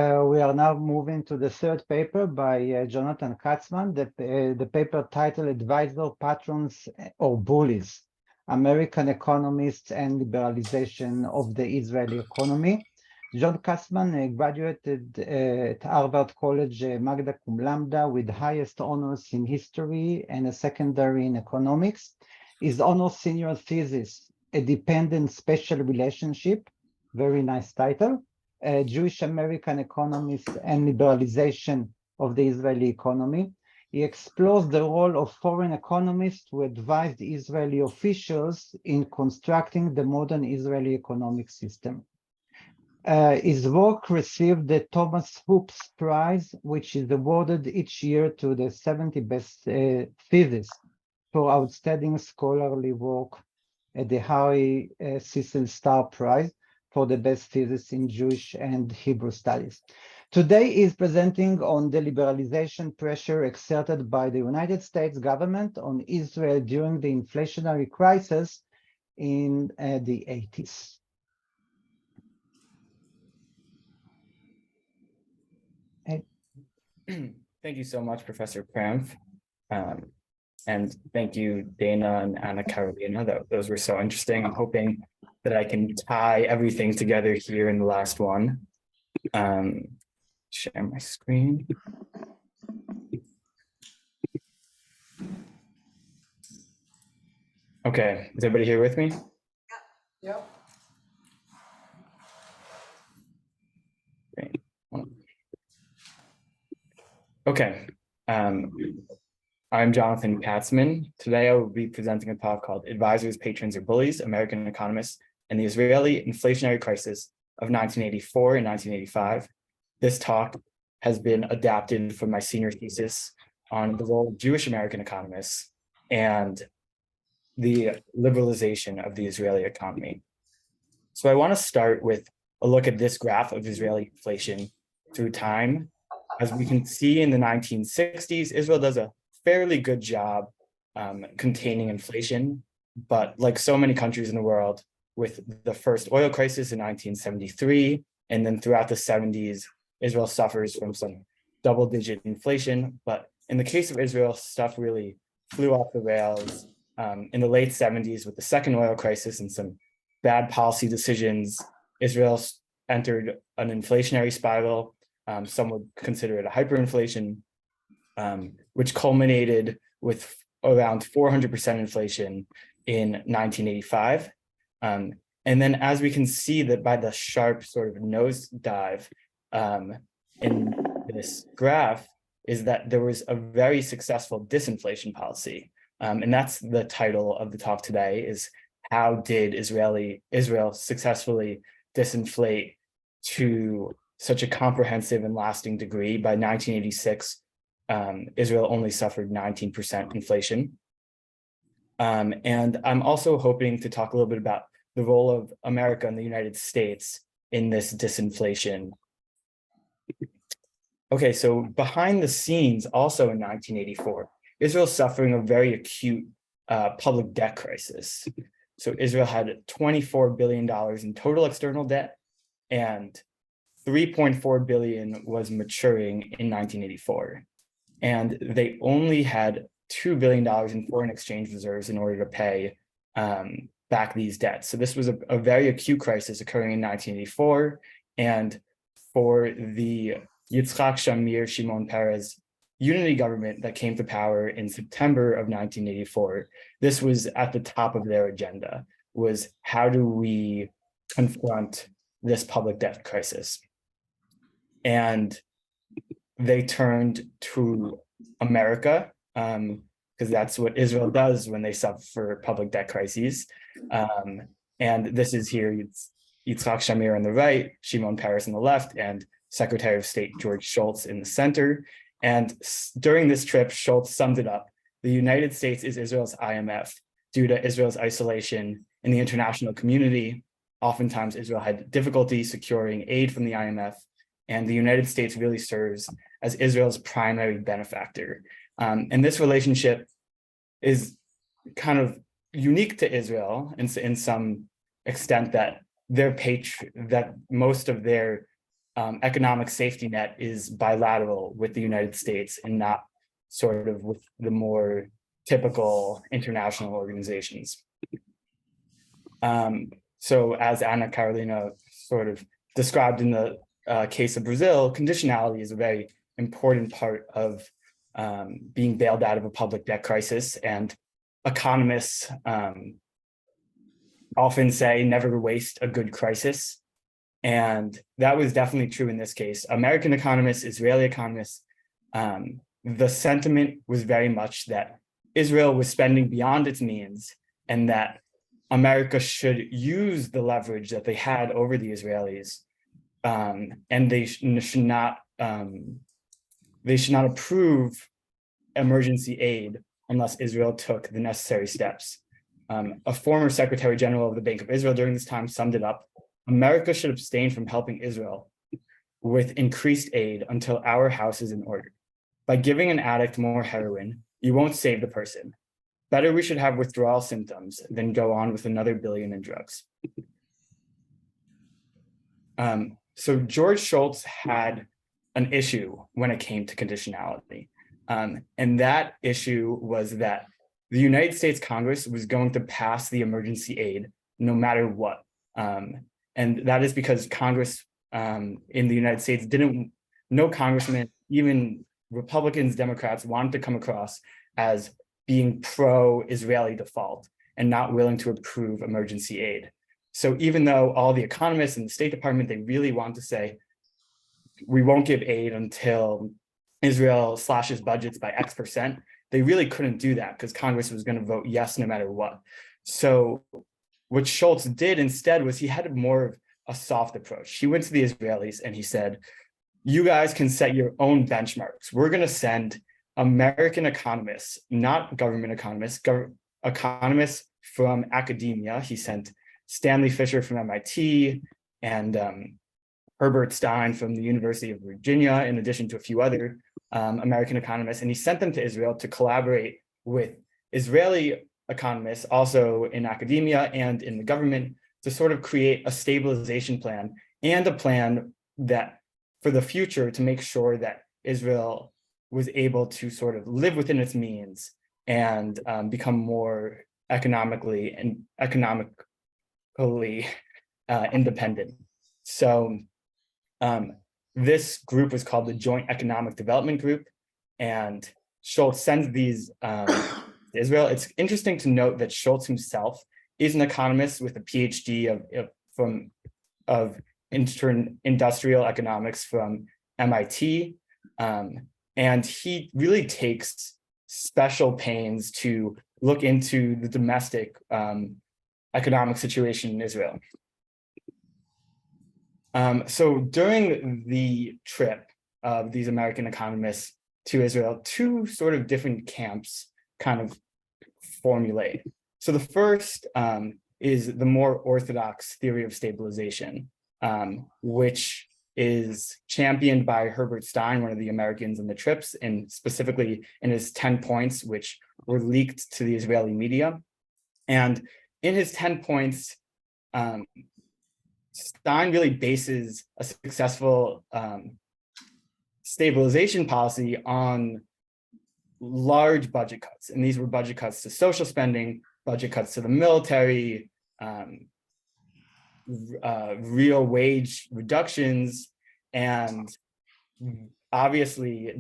are now moving to the third paper by Jonathan Katzman, the paper titled Advisor, Patrons, or Bullies, American Economists and Liberalization of the Israeli Economy. John Katzman graduated at Harvard College magna cum laude with highest honors in history and a secondary in economics. His honors senior thesis, A Dependent Special Relationship, very nice title, Jewish American Economists and Liberalization of the Israeli Economy. He explores the role of foreign economists who advised Israeli officials in constructing the modern Israeli economic system. His work received the Thomas Hoopes Prize, which is awarded each year to the 70 best theses for outstanding scholarly work at the Harry Cecil Starr Prize for the best thesis in Jewish and Hebrew studies. Today he is presenting on the liberalization pressure exerted by the United States government on Israel during the inflationary crisis in the 80s. Thank you so much, Professor Krampf. And thank you, Dana and Anna Carolina. Those were so interesting. I'm hoping that I can tie everything together here in the last one. Share my screen. Okay, is everybody here with me? Yep. Great. Okay. I'm Jonathan Katzman. Today I will be presenting a talk called Advisors, Patrons, or Bullies, American Economists and the Israeli Inflationary Crisis of 1984 and 1985. This talk has been adapted from my senior thesis on the role of Jewish American economists and the liberalization of the Israeli economy. So I want to start with a look at this graph of Israeli inflation through time. As we can see in the 1960s, Israel does a fairly good job containing inflation, but like so many countries in the world, with the first oil crisis in 1973, and then throughout the 70s, Israel suffers from some double-digit inflation. But in the case of Israel, stuff really flew off the rails in the late 70s with the second oil crisis and some bad policy decisions. Israel entered an inflationary spiral. Some would consider it a hyperinflation, which culminated with around 400% inflation in 1985. And then as we can see that by the sharp sort of nosedive in this graph is that there was a very successful disinflation policy. And that's the title of the talk today, is how did Israel successfully disinflate to such a comprehensive and lasting degree? By 1986, Israel only suffered 19% inflation. And I'm also hoping to talk a little bit about the role of America and the United States in this disinflation. Okay, so behind the scenes, also in 1984, Israel's suffering a very acute public debt crisis. So Israel had $24 billion in total external debt, and $3.4 billion was maturing in 1984. And they only had $2 billion in foreign exchange reserves in order to pay back these debts. So this was a very acute crisis occurring in 1984. And for the Yitzhak Shamir Shimon Peres unity government that came to power in September of 1984, this was at the top of their agenda, was how do we confront this public debt crisis. And they turned to America, because that's what Israel does when they suffer public debt crises. And this is here, it's Yitzhak Shamir on the right, Shimon Peres on the left, and Secretary of State George Shultz in the center. And during this trip, Shultz summed it up. The United States is Israel's IMF due to Israel's isolation in the international community. Oftentimes, Israel had difficulty securing aid from the IMF, and the United States really serves as Israel's primary benefactor. And this relationship is kind of unique to Israel in some extent, that that most of their economic safety net is bilateral with the United States and not sort of with the more typical international organizations. So as Anna Carolina sort of described in the case of Brazil, conditionality is a very important part of being bailed out of a public debt crisis. And economists often say, never waste a good crisis. And that was definitely true in this case. American economists, Israeli economists, the sentiment was very much that Israel was spending beyond its means, and that America should use the leverage that they had over the Israelis, and they should not approve emergency aid unless Israel took the necessary steps. A former Secretary General of the Bank of Israel during this time summed it up: America should abstain from helping Israel with increased aid until our house is in order. By giving an addict more heroin, you won't save the person. Better we should have withdrawal symptoms than go on with another billion in drugs. So George Shultz had an issue when it came to conditionality. And that issue was that the United States Congress was going to pass the emergency aid no matter what. And that is because Congress in the United States no congressman, even Republicans, Democrats, wanted to come across as being pro-Israeli default and not willing to approve emergency aid. So even though all the economists in the State Department, they really want to say, we won't give aid until Israel slashes budgets by X%, they really couldn't do that because Congress was going to vote yes no matter what. So what Shultz did instead was he had more of a soft approach. He went to the Israelis and he said, you guys can set your own benchmarks. We're going to send American economists, not government economists, economists from academia. He sent Stanley Fisher from MIT and Herbert Stein from the University of Virginia, in addition to a few other American economists. And he sent them to Israel to collaborate with Israeli economists, also in academia and in the government, to sort of create a stabilization plan and a plan that for the future to make sure that Israel was able to sort of live within its means and become more economically independent. So this group was called the Joint Economic Development Group, and Shultz sends these to Israel. It's interesting to note that Shultz himself is an economist with a PhD of industrial economics from MIT. And he really takes special pains to look into the domestic economic situation in Israel. So during the trip of these American economists to Israel, two sort of different camps kind of formulate. So the first is the more orthodox theory of stabilization, which is championed by Herbert Stein, one of the Americans in the trips, and specifically in his 10 points, which were leaked to the Israeli media. And in his 10 points, Stein really bases a successful stabilization policy on large budget cuts. And these were budget cuts to social spending, budget cuts to the military, real wage reductions, and obviously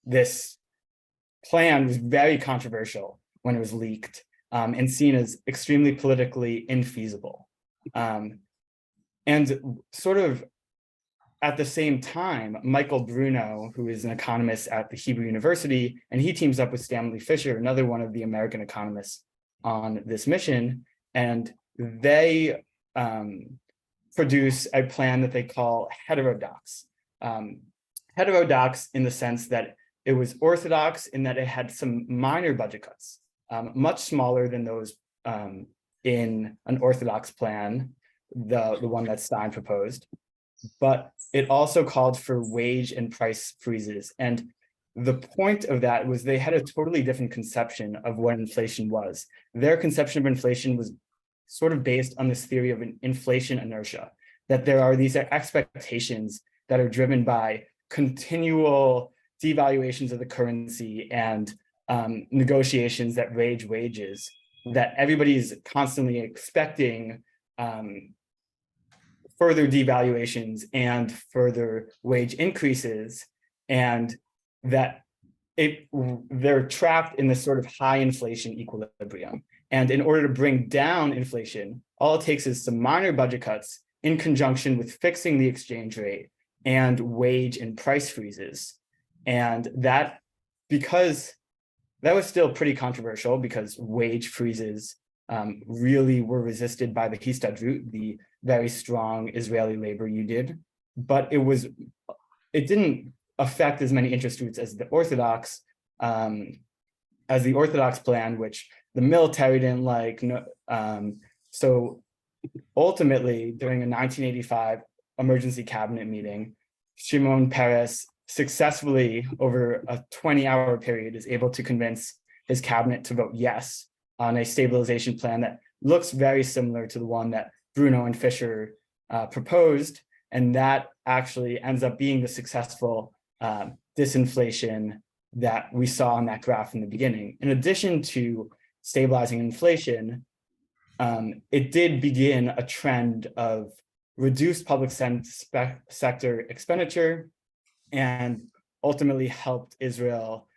this plan was very controversial when it was leaked and seen as extremely politically infeasible. And sort of at the same time, Michael Bruno, who is an economist at the Hebrew University, and he teams up with Stanley Fischer, another one of the American economists on this mission, and they produce a plan that they call heterodox. Heterodox in the sense that it was orthodox in that it had some minor budget cuts, much smaller than those in an orthodox plan, the one that Stein proposed. But it also called for wage and price freezes. And the point of that was they had a totally different conception of what inflation was. Their conception of inflation was sort of based on this theory of an inflation inertia, that there are these expectations that are driven by continual devaluations of the currency and negotiations that raise wages, that everybody's constantly expecting further devaluations and further wage increases, and that they're trapped in this sort of high inflation equilibrium. And in order to bring down inflation, all it takes is some minor budget cuts in conjunction with fixing the exchange rate and wage and price freezes. And that, because that was still pretty controversial, because wage freezes really were resisted by the Histadrut, the very strong Israeli labor union, but it didn't affect as many interest groups as the Orthodox plan, which the military didn't like. So ultimately, during a 1985 emergency cabinet meeting, Shimon Peres successfully, over a 20-hour period, is able to convince his cabinet to vote yes on a stabilization plan that looks very similar to the one that Bruno and Fischer proposed. And that actually ends up being the successful disinflation that we saw in that graph in the beginning. In addition to stabilizing inflation, it did begin a trend of reduced public sector expenditure, and ultimately helped Israel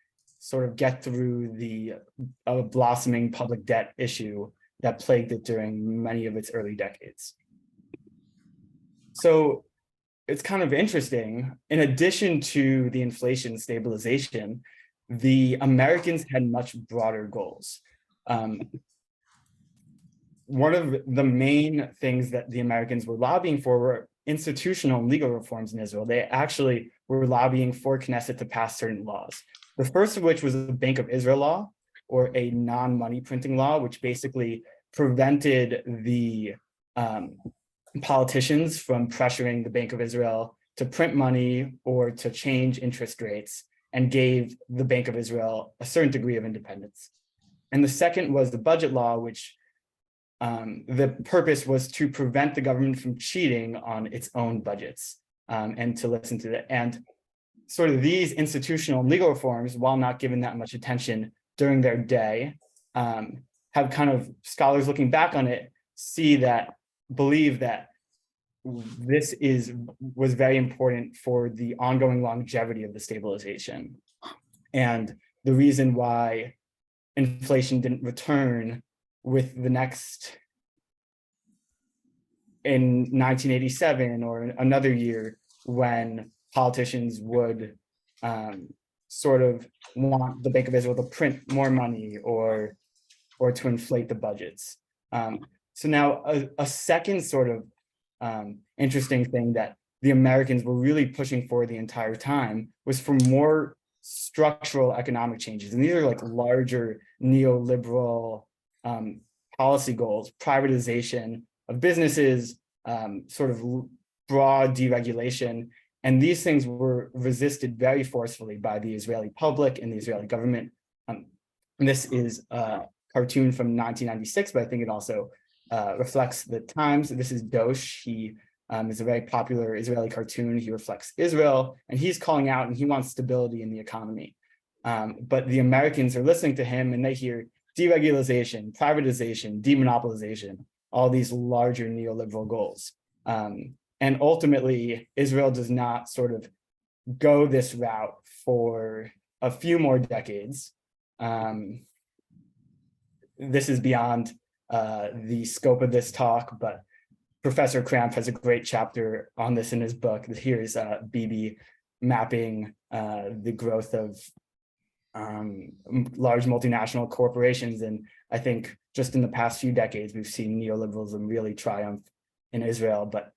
sort of get through the blossoming public debt issue that plagued it during many of its early decades. So it's kind of interesting. In addition to the inflation stabilization, the Americans had much broader goals. One of the main things that the Americans were lobbying for were institutional and legal reforms in Israel. They actually were lobbying for Knesset to pass certain laws. The first of which was the Bank of Israel law, or a non-money printing law, which basically prevented the politicians from pressuring the Bank of Israel to print money or to change interest rates, and gave the Bank of Israel a certain degree of independence. And the second was the budget law, which the purpose was to prevent the government from cheating on its own budgets, and to listen to it. And sort of these institutional and legal reforms, while not given that much attention during their day, have kind of, scholars looking back on it, believe that this was very important for the ongoing longevity of the stabilization. And the reason why inflation didn't return with the next, in 1987 or another year, when politicians would sort of want the Bank of Israel to print more money or to inflate the budgets. So now a second sort of interesting thing that the Americans were really pushing for the entire time was for more structural economic changes. And these are like larger neoliberal policy goals: privatization of businesses, sort of broad deregulation. And these things were resisted very forcefully by the Israeli public and the Israeli government. And this is a cartoon from 1996, but I think it also reflects the times. This is Dosh. He is a very popular Israeli cartoon. He reflects Israel, and he's calling out, and he wants stability in the economy. But the Americans are listening to him, and they hear deregulation, privatization, demonopolization, all these larger neoliberal goals. And ultimately, Israel does not sort of go this route for a few more decades. This is beyond the scope of this talk, but Professor Krampf has a great chapter on this in his book. Here's BB mapping the growth of large multinational corporations. And I think just in the past few decades, we've seen neoliberalism really triumph in Israel. But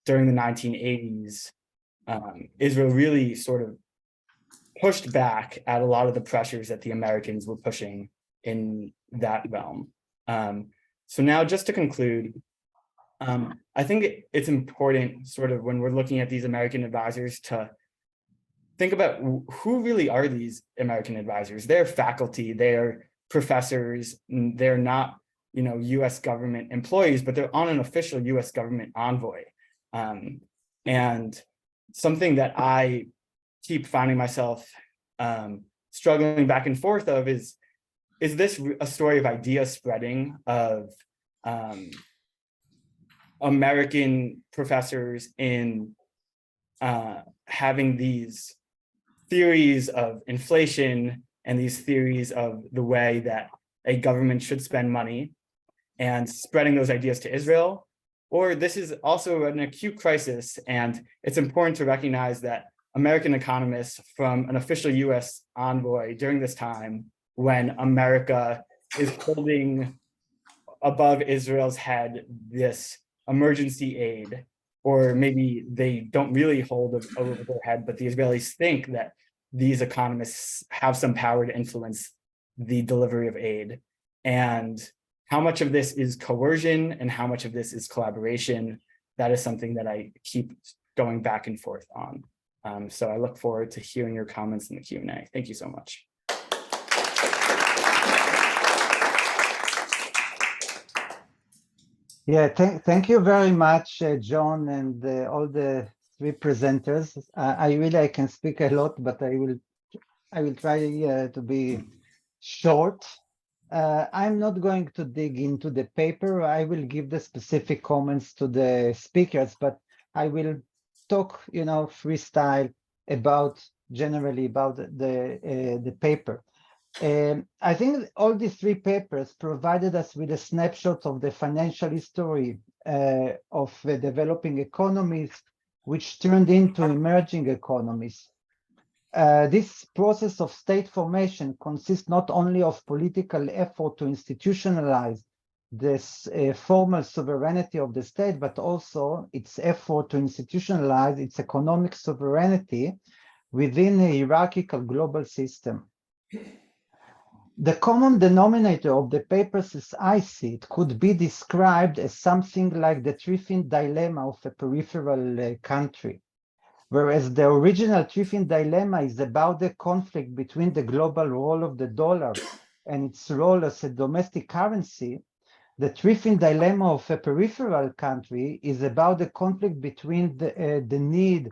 during the 1980s, Israel really sort of pushed back at a lot of the pressures that the Americans were pushing in that realm. So now just to conclude, I think it's important sort of when we're looking at these American advisors to think about who really are these American advisors. They're faculty, they're professors, they're not, you know, US government employees, but they're on an official US government envoy. And something that I keep finding myself struggling back and forth of is this a story of idea spreading, of American professors in having these theories of inflation and these theories of the way that a government should spend money and spreading those ideas to Israel? Or this is also an acute crisis, and it's important to recognize that American economists from an official US envoy during this time, when America is holding above Israel's head this emergency aid, or maybe they don't really hold over their head, but the Israelis think that these economists have some power to influence the delivery of aid. And how much of this is coercion and how much of this is collaboration, that is something that I keep going back and forth on. So I look forward to hearing your comments in the Q&A. Thank you so much. Yeah, thank you very much, John, and all the three presenters. I can speak a lot, but I will try to be short. I'm not going to dig into the paper. I will give the specific comments to the speakers, but I will talk, you know, freestyle generally about the paper. I think all these three papers provided us with a snapshot of the financial history of developing economies, which turned into emerging economies. This process of state formation consists not only of political effort to institutionalize this formal sovereignty of the state, but also its effort to institutionalize its economic sovereignty within a hierarchical global system. The common denominator of the papers, as I see it, could be described as something like the three-fin dilemma of a peripheral country. Whereas the original three-fin dilemma is about the conflict between the global role of the dollar and its role as a domestic currency, the three-fin dilemma of a peripheral country is about the conflict between the need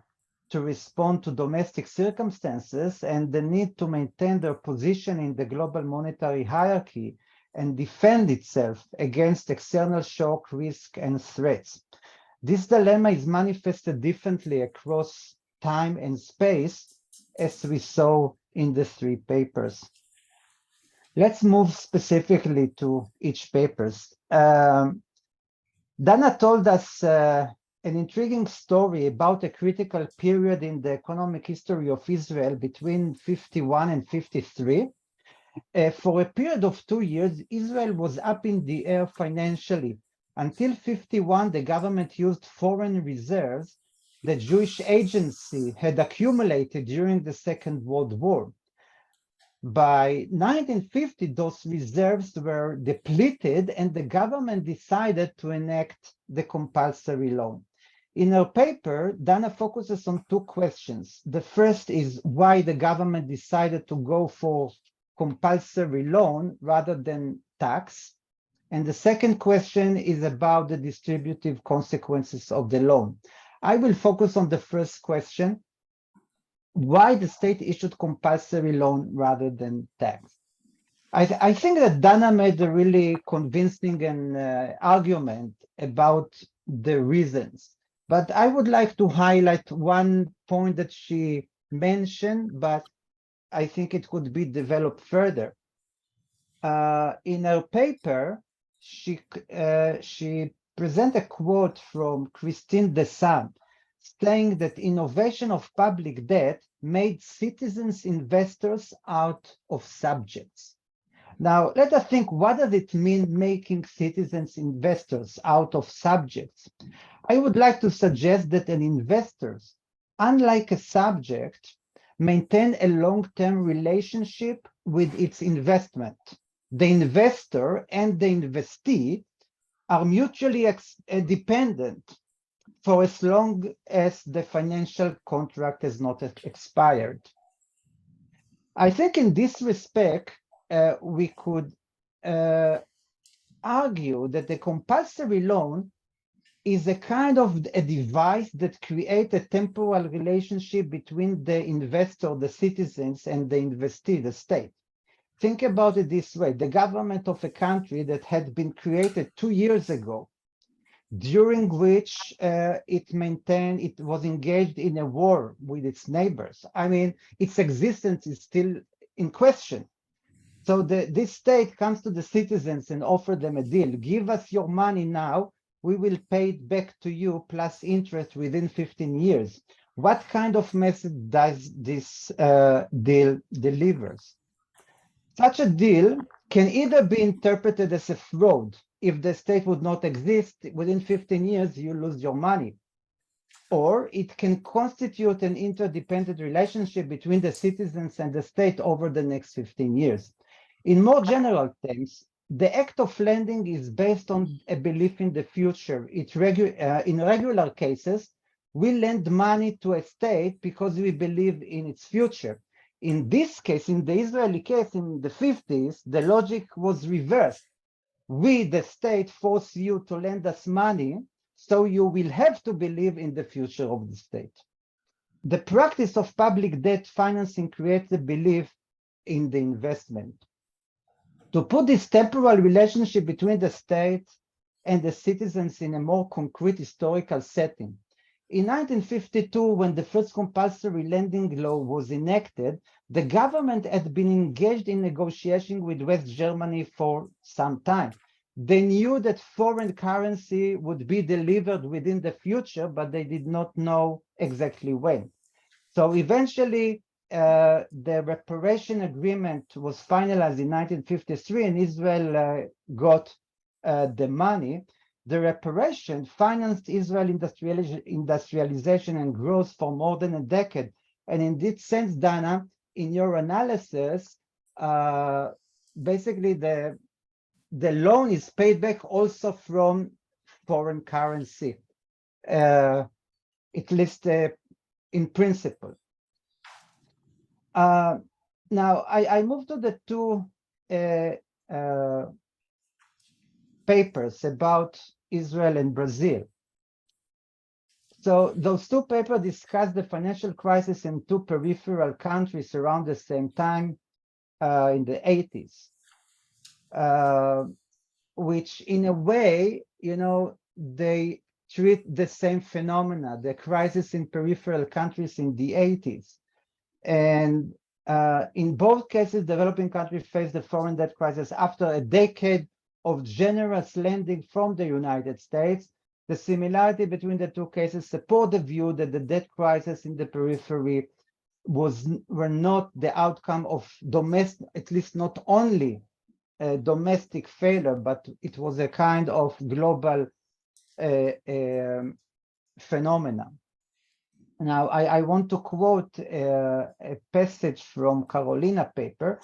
to respond to domestic circumstances and the need to maintain their position in the global monetary hierarchy and defend itself against external shock, risk, and threats. This dilemma is manifested differently across time and space, as we saw in the three papers. Let's move specifically to each papers. Dana told us an intriguing story about a critical period in the economic history of Israel between 51 and 53. For a period of 2 years, Israel was up in the air financially. Until 51, the government used foreign reserves the Jewish agency had accumulated during the Second World War. By 1950, those reserves were depleted and the government decided to enact the compulsory loan. In her paper, Dana focuses on two questions. The first is why the government decided to go for compulsory loan rather than tax. And the second question is about the distributive consequences of the loan. I will focus on the first question, why the state issued compulsory loan rather than tax. I think that Dana made a really convincing argument about the reasons, but I would like to highlight one point that she mentioned, but I think it could be developed further. In her paper, she present a quote from Christine Desalle saying that innovation of public debt made citizens investors out of subjects. Now, let us think, what does it mean making citizens investors out of subjects? I would like to suggest that an investor, unlike a subject, maintain a long-term relationship with its investment. The investor and the investee are mutually dependent for as long as the financial contract has not expired. I think in this respect, we could argue that the compulsory loan is a kind of a device that creates a temporal relationship between the investor, the citizens, and the investee, the state. Think about it this way. The government of a country that had been created 2 years ago, during which it was engaged in a war with its neighbors. I mean, its existence is still in question. So this state comes to the citizens and offers them a deal. Give us your money now. We will pay it back to you plus interest within 15 years. What kind of message does this deal delivers? Such a deal can either be interpreted as a fraud. If the state would not exist, within 15 years, you lose your money. Or it can constitute an interdependent relationship between the citizens and the state over the next 15 years. In more general terms, the act of lending is based on a belief in the future. In regular cases, we lend money to a state because we believe in its future. In this case, in the Israeli case in the 50s, the logic was reversed. We, the state, force you to lend us money, so you will have to believe in the future of the state. The practice of public debt financing creates a belief in the investment. To put this temporal relationship between the state and the citizens in a more concrete historical setting, in 1952, when the first compulsory lending law was enacted, the government had been engaged in negotiation with West Germany for some time. They knew that foreign currency would be delivered within the future, but they did not know exactly when. So eventually, the reparation agreement was finalized in 1953, and Israel got the money. The reparation financed Israel industrialization and growth for more than a decade. And in this sense, Dana, in your analysis, basically the loan is paid back also from foreign currency, at least in principle. Now, I move to the two papers about Israel and Brazil. So those two papers discuss the financial crisis in two peripheral countries around the same time in the 80s, which in a way, they treat the same phenomena, the crisis in peripheral countries in the 80s. And in both cases, developing countries faced the foreign debt crisis after a decade of generous lending from the United States. The similarity between the two cases support the view that the debt crisis in the periphery were not the outcome of domestic, at least not only domestic failure, but it was a kind of global phenomena. Now, I want to quote a passage from Carolina paper.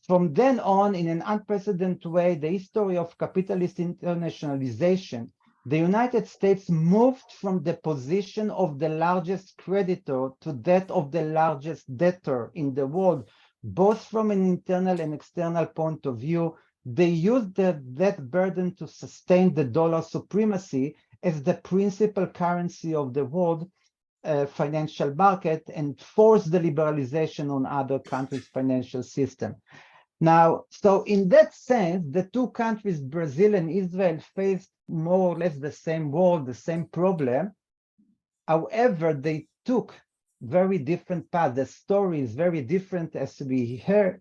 From then on, in an unprecedented way, the history of capitalist internationalization, the United States moved from the position of the largest creditor to that of the largest debtor in the world, both from an internal and external point of view. They used that burden to sustain the dollar supremacy as the principal currency of the world financial market and force the liberalization on other countries' financial system. Now, so in that sense, the two countries, Brazil and Israel, faced more or less the same world, the same problem. However, they took very different paths. The story is very different as we heard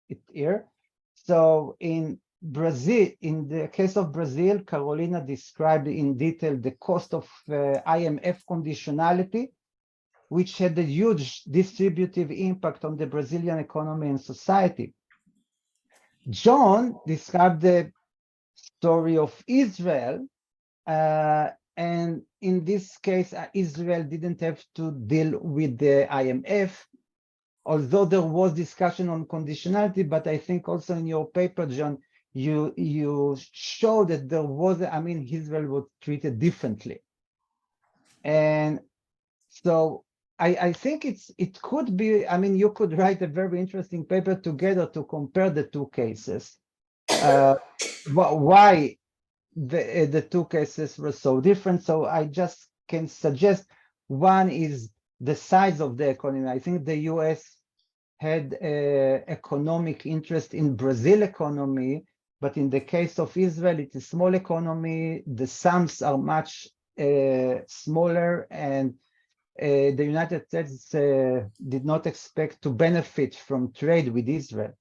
it here. So in Brazil, in the case of Brazil, Carolina described in detail the cost of IMF conditionality, which had a huge distributive impact on the Brazilian economy and society. John described the story of Israel, and in this case, Israel didn't have to deal with the IMF, although there was discussion on conditionality, but I think also in your paper, John, you show that there was, I mean, Israel was treated differently. And so I think it could be, I mean, you could write a very interesting paper together to compare the two cases. Why the two cases were so different. So I just can suggest one is the size of the economy. I think the US had economic interest in Brazil economy, but in the case of Israel, it's a small economy. The sums are much smaller, and the United States did not expect to benefit from trade with Israel.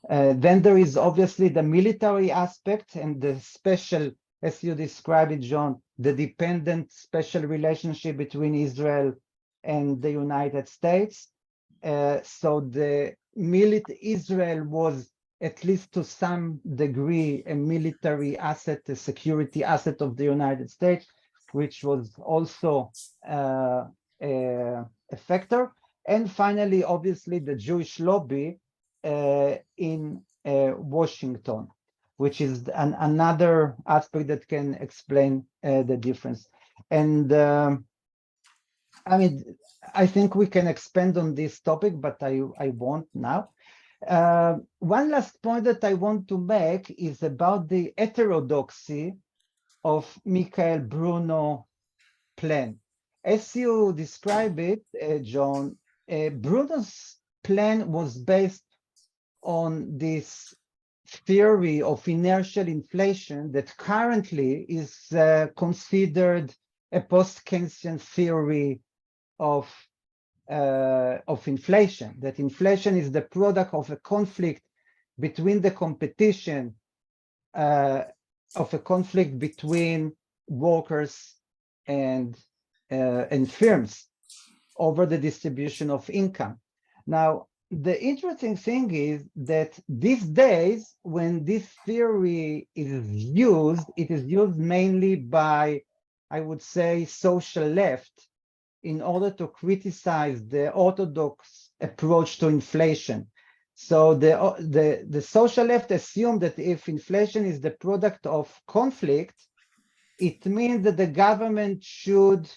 Then there is obviously the military aspect and the special, as you described it, John, the dependent special relationship between Israel and the United States. So Israel was, at least to some degree, a military asset, a security asset of the United States, which was also a factor. And finally, obviously, the Jewish lobby in Washington, which is another aspect that can explain the difference. And I mean, I think we can expand on this topic, but I won't now. One last point that I want to make is about the heterodoxy of Michael Bruno's plan. As you describe it, John, Bruno's plan was based on this theory of inertial inflation that currently is considered a post-Keynesian theory of inflation, that inflation is the product of a conflict between the competition of a conflict between workers and firms over the distribution of income. Now, the interesting thing is that these days, when this theory is used, it is used mainly by, I would say, social left in order to criticize the orthodox approach to inflation. So the social left assume that if inflation is the product of conflict, it means that the government should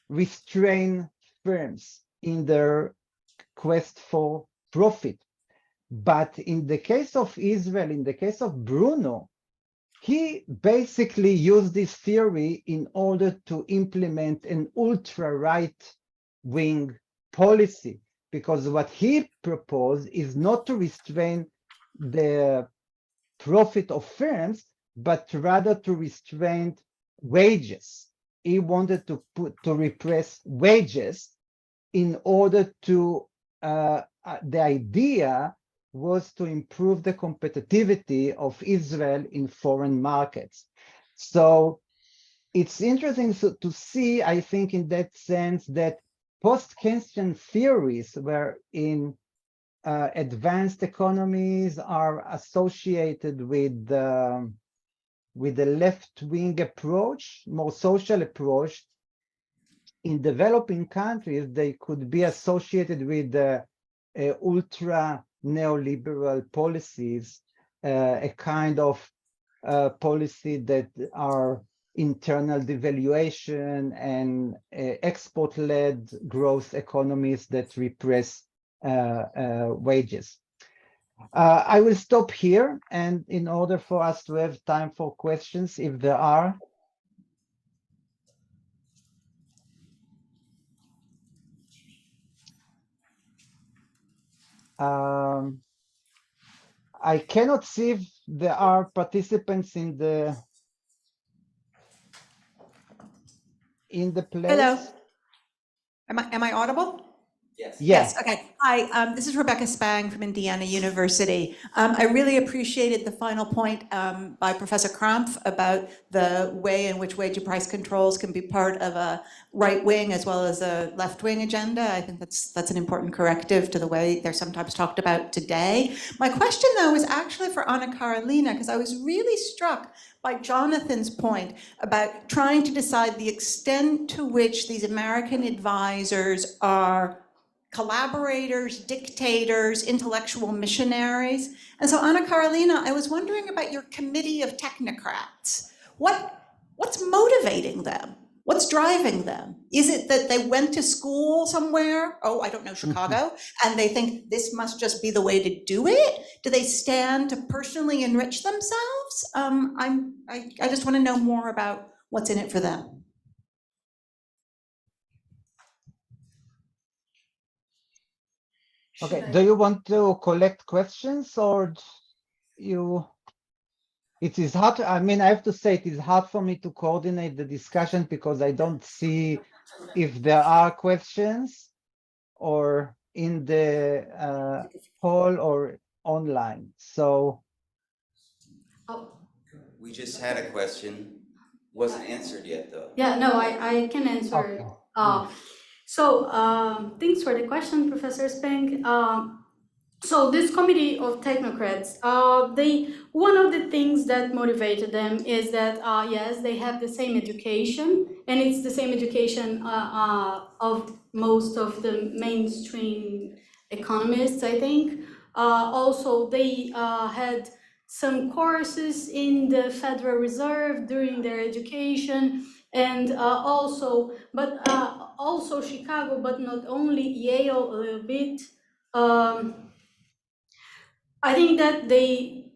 restrain firms in their quest for profit. But in the case of Israel, in the case of Bruno, he basically used this theory in order to implement an ultra-right-wing policy, because what he proposed is not to restrain the profit of firms, but rather to restrain wages. He wanted to repress wages in order to, the idea was to improve the competitivity of Israel in foreign markets. So it's interesting to see, I think, in that sense, that post-Keynesian theories wherein advanced economies are associated with the left-wing approach, more social approach. In developing countries, they could be associated with ultra neoliberal policies, a kind of policy that are internal devaluation and export-led growth economies that repress wages. I will stop here, and in order for us to have time for questions, if there are. I cannot see if there are participants in the place. Hello. Am I audible? Yes. Yes, okay. Hi, this is Rebecca Spang from Indiana University. I really appreciated the final point by Professor Krampf about the way in which wage and price controls can be part of a right-wing as well as a left-wing agenda. I think that's an important corrective to the way they're sometimes talked about today. My question, though, is actually for Anna Karolina, because I was really struck by Jonathan's point about trying to decide the extent to which these American advisors are collaborators, dictators, intellectual missionaries. And so, Anna Karolina, I was wondering about your committee of technocrats. What's motivating them? What's driving them? Is it that they went to school somewhere? Oh, I don't know, Chicago, and they think this must just be the way to do it? Do they stand to personally enrich themselves? I just want to know more about what's in it for them. Okay, do you want to collect questions or you? It is hard. I mean, I have to say it is hard for me to coordinate the discussion because I don't see if there are questions or in the poll or online. So we just had a question, wasn't answered yet though. Yeah, no, I can answer. okay. Thanks for the question, Professor Spang. So this committee of technocrats, one of the things that motivated them is that yes, they have the same education, and it's the same education of most of the mainstream economists, I think. Also, they had some courses in the Federal Reserve during their education, and also Chicago, but not only, Yale a little bit. I think that they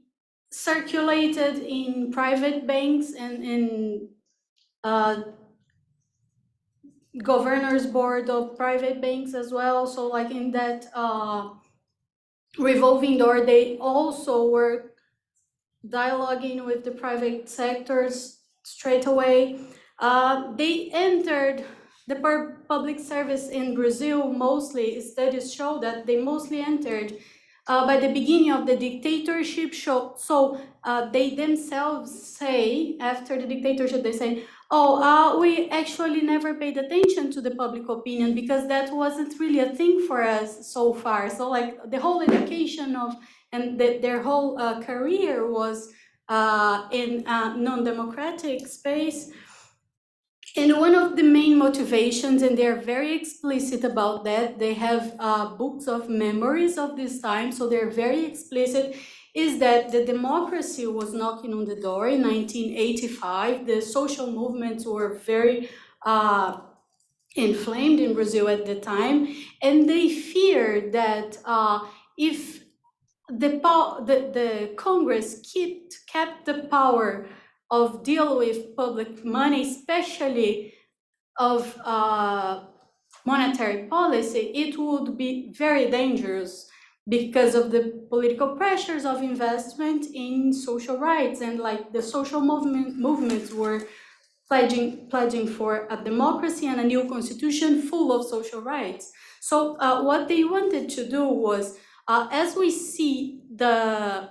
circulated in private banks and in governor's board of private banks as well. So like in that revolving door, they also were dialoguing with the private sectors straight away. They entered the public service in Brazil mostly. Studies show that they mostly entered by the beginning of the dictatorship. So they themselves say, after the dictatorship, they say, we actually never paid attention to the public opinion because that wasn't really a thing for us so far. So like the whole education and their whole career was in non-democratic space. And one of the main motivations, and they're very explicit about that, they have books of memories of this time, so they're very explicit, is that the democracy was knocking on the door in 1985. The social movements were very inflamed in Brazil at the time, and they feared that if the Congress kept the power of deal with public money, especially of monetary policy, it would be very dangerous because of the political pressures of investment in social rights, and like the social movements were pledging for a democracy and a new constitution full of social rights. So what they wanted to do was, as we see the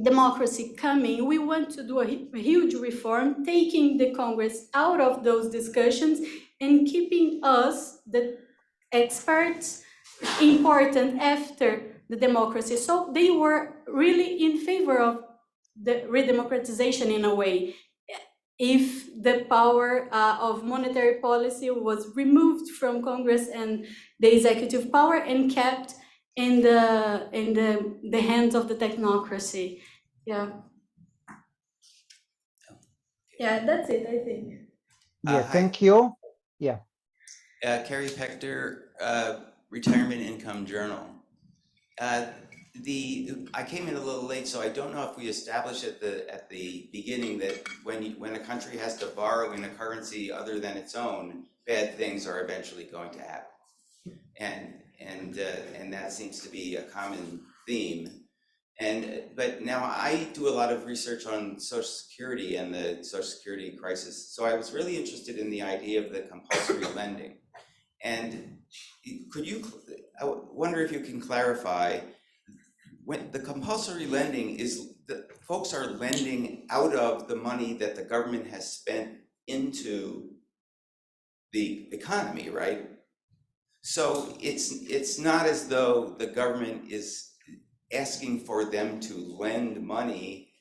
democracy coming, we want to do a huge reform, taking the Congress out of those discussions and keeping us, the experts, important after the democracy. So they were really in favor of the redemocratization in a way. If the power of monetary policy was removed from Congress and the executive power and kept in the hands of the technocracy. Yeah. Yeah, that's it, I think. Yeah, thank you. Yeah. Carrie Pector, Retirement Income Journal. I came in a little late, so I don't know if we established at the beginning that when a country has to borrow in a currency other than its own, bad things are eventually going to happen. And that seems to be a common theme. But now I do a lot of research on Social Security and the Social Security crisis. So I was really interested in the idea of the compulsory lending. And I wonder if you can clarify, when the compulsory lending is, the folks are lending out of the money that the government has spent into the economy, right? So it's not as though the government is asking for them to lend money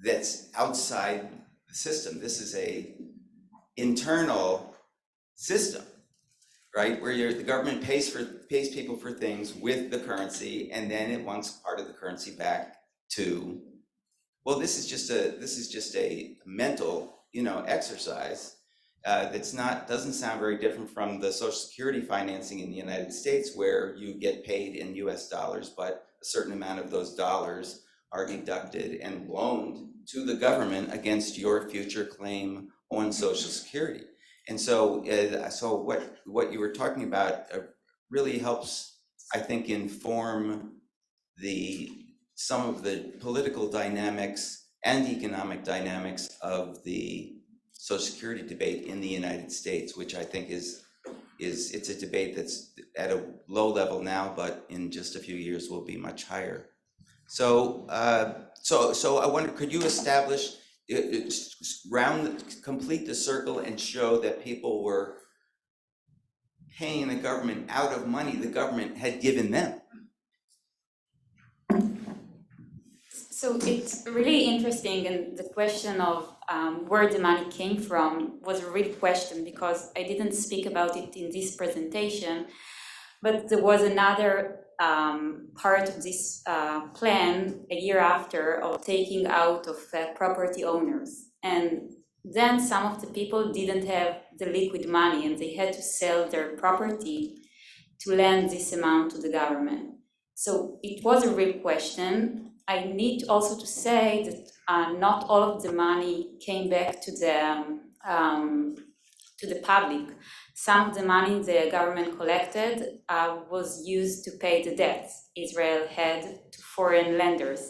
that's outside the system. This is a internal system, right? Where the government pays people for things with the currency, and then it wants part of the currency back to, well, this is just a mental, exercise that's doesn't sound very different from the Social Security financing in the United States, where you get paid in US dollars, but a certain amount of those dollars are deducted and loaned to the government against your future claim on Social Security. And so, what you were talking about really helps, I think, inform some of the political dynamics and economic dynamics of the Social Security debate in the United States, which I think it's a debate that's at a low level now, but in just a few years will be much higher. So, so I wonder, could you establish, complete the circle and show that people were paying the government out of money the government had given them? So it's really interesting, and the question of where the money came from was a real question, because I didn't speak about it in this presentation, but there was another part of this plan a year after, of taking out of property owners. And then some of the people didn't have the liquid money, and they had to sell their property to lend this amount to the government. So it was a real question. I need also to say that not all of the money came back to the public. Some of the money the government collected was used to pay the debts Israel had to foreign lenders.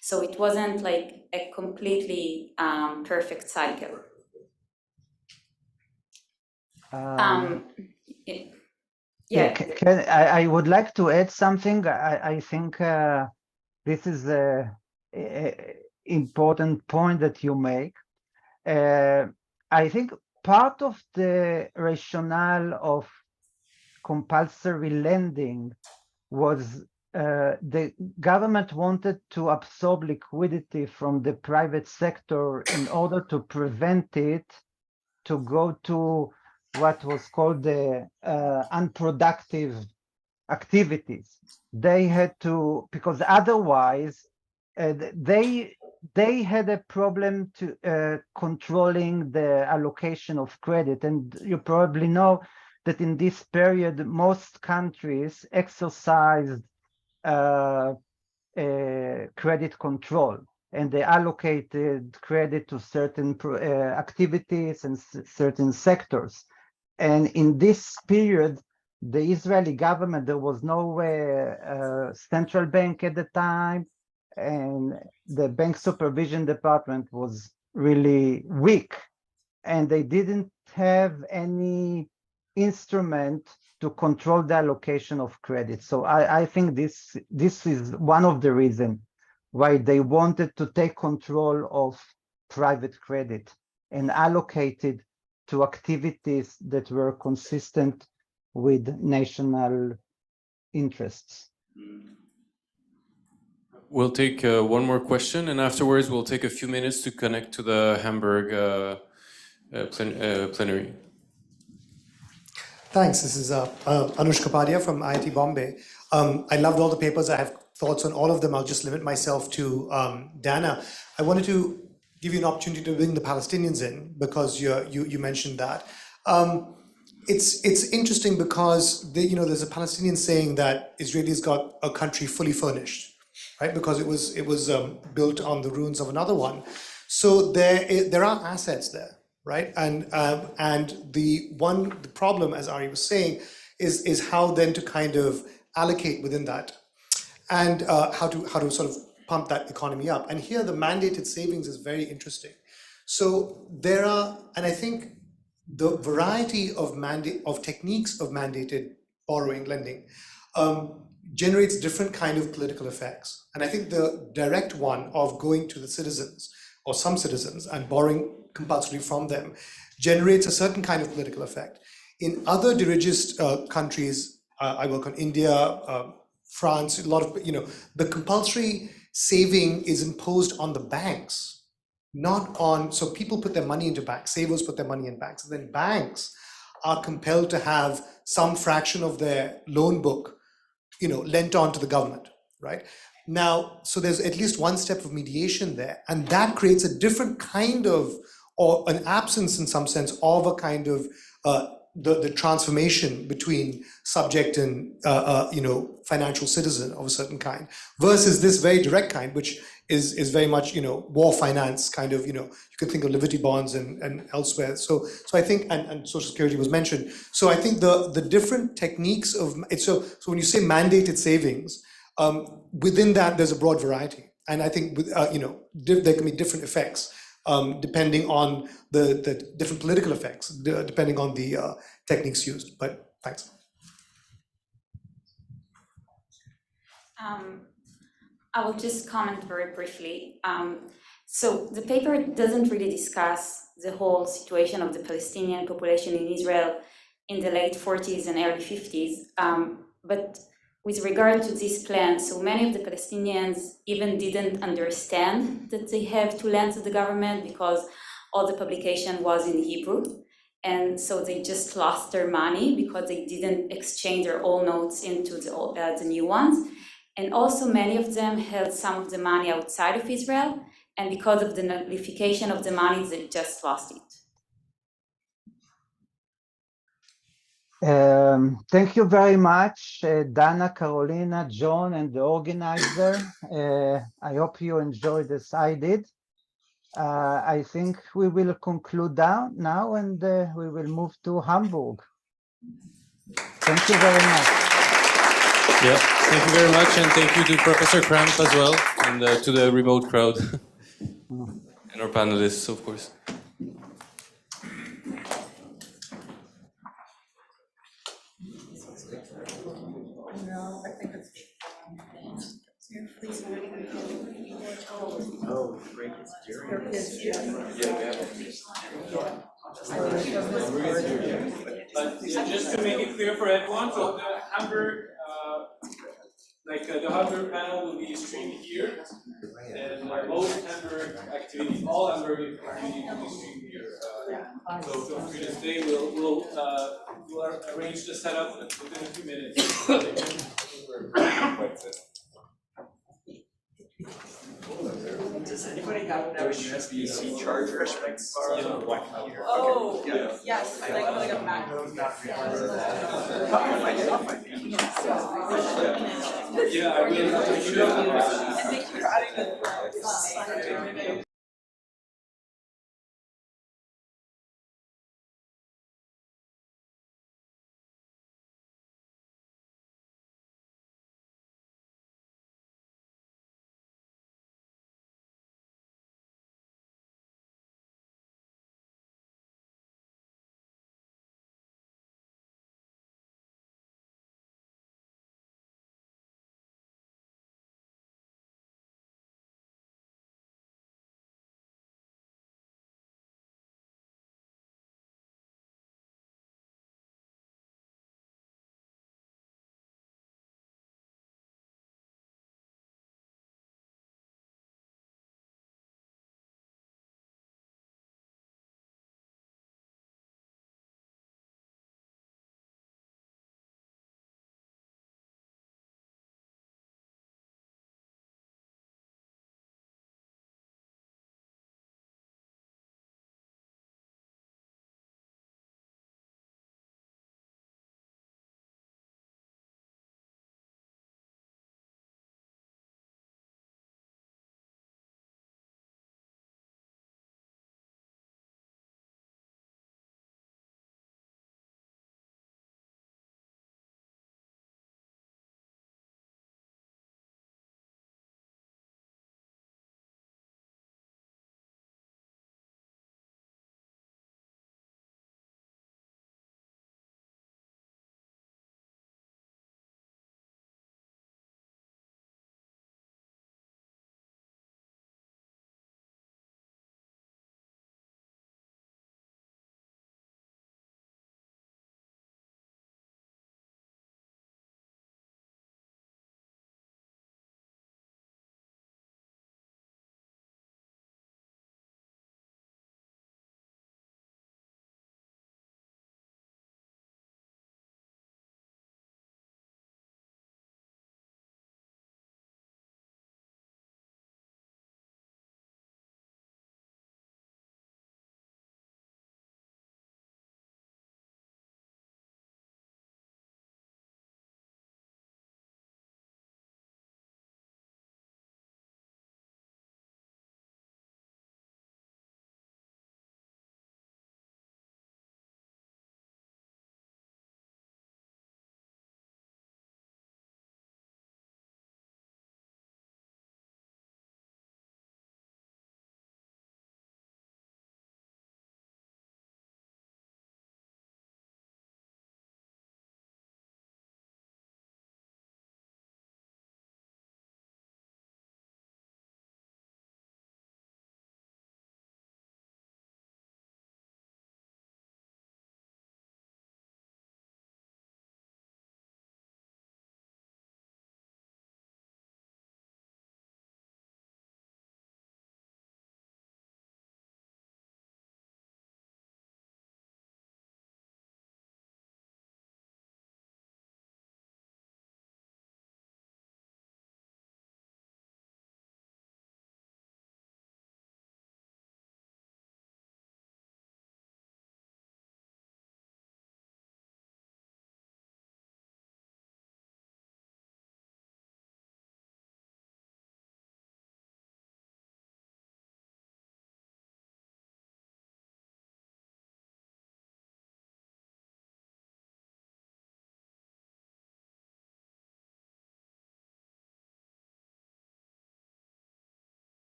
So it wasn't like a completely perfect cycle. I would like to add something. I think this is an important point that you make. I think part of the rationale of compulsory lending was the government wanted to absorb liquidity from the private sector in order to prevent it to go to what was called the unproductive activities. They had to, because otherwise they had a problem to controlling the allocation of credit. And you probably know that in this period, most countries exercised credit control, and they allocated credit to certain activities and certain sectors. And in this period, the Israeli government, there was no central bank at the time, and the bank supervision department was really weak, and they didn't have any instrument to control the allocation of credit. So I think this is one of the reasons why they wanted to take control of private credit and allocate it to activities that were consistent with national interests. We'll take one more question, and afterwards we'll take a few minutes to connect to the Hamburg plenary. Thanks. This is Anush Kapadia from IIT Bombay. I loved all the papers. I have thoughts on all of them. I'll just limit myself to Dana. I wanted to give you an opportunity to bring the Palestinians in, because you mentioned that. It's interesting because there's a Palestinian saying that Israelis got a country fully furnished, right? Because it was built on the ruins of another one. So there are assets there, right? And the problem, as Arie was saying, is how then to kind of allocate within that, and how to sort of pump that economy up. And here the mandated savings is very interesting. So there are, and I think the variety of techniques of mandated borrowing, lending, generates different kind of political effects. And I think the direct one of going to the citizens or some citizens and borrowing compulsorily from them generates a certain kind of political effect. In other dirigist countries, I work on India, France, a lot of, the compulsory saving is imposed on the banks, not on, so people put their money into banks, savers put their money in banks, and then banks are compelled to have some fraction of their loan book, lent on to the government, right? Now, so there's at least one step of mediation there, and that creates a different kind of, or an absence in some sense of a kind of the transformation between subject and financial citizen of a certain kind, versus this very direct kind, which is very much war finance kind of, you can think of Liberty bonds and elsewhere. So I think, and Social Security was mentioned. So I think the different techniques of it. So when you say mandated savings, within that there's a broad variety, and I think there can be different effects depending on the different political effects, depending on the techniques used. But thanks. I will just comment very briefly. So the paper doesn't really discuss the whole situation of the Palestinian population in Israel in the late 40s and early 50s. But with regard to this plan, so many of the Palestinians even didn't understand that they have to lend to the government because all the publication was in Hebrew. And so they just lost their money because they didn't exchange their old notes into the new ones. And also many of them held some of the money outside of Israel, and because of the nullification of the money, they just lost it. Thank you very much, Dana, Carolina, John, and the organizer. I hope you enjoyed as I did. I think we will conclude now, and we will move to Hamburg. Thank you very much. Yeah, thank you very much, and thank you to Professor Krampf as well, and to the remote crowd, and our panelists, of course. No, I think it's... Oh, great. Just to make it clear for everyone, so the Hamburg, the Hamburg panel will be streamed here, and most Hamburg activities, all Hamburg activities will be streamed here. So feel free to stay. We'll arrange the setup within a few minutes. Does anybody have a USB-C charger? Oh, yes, like a Mac. Yeah, I will. And thank you for adding the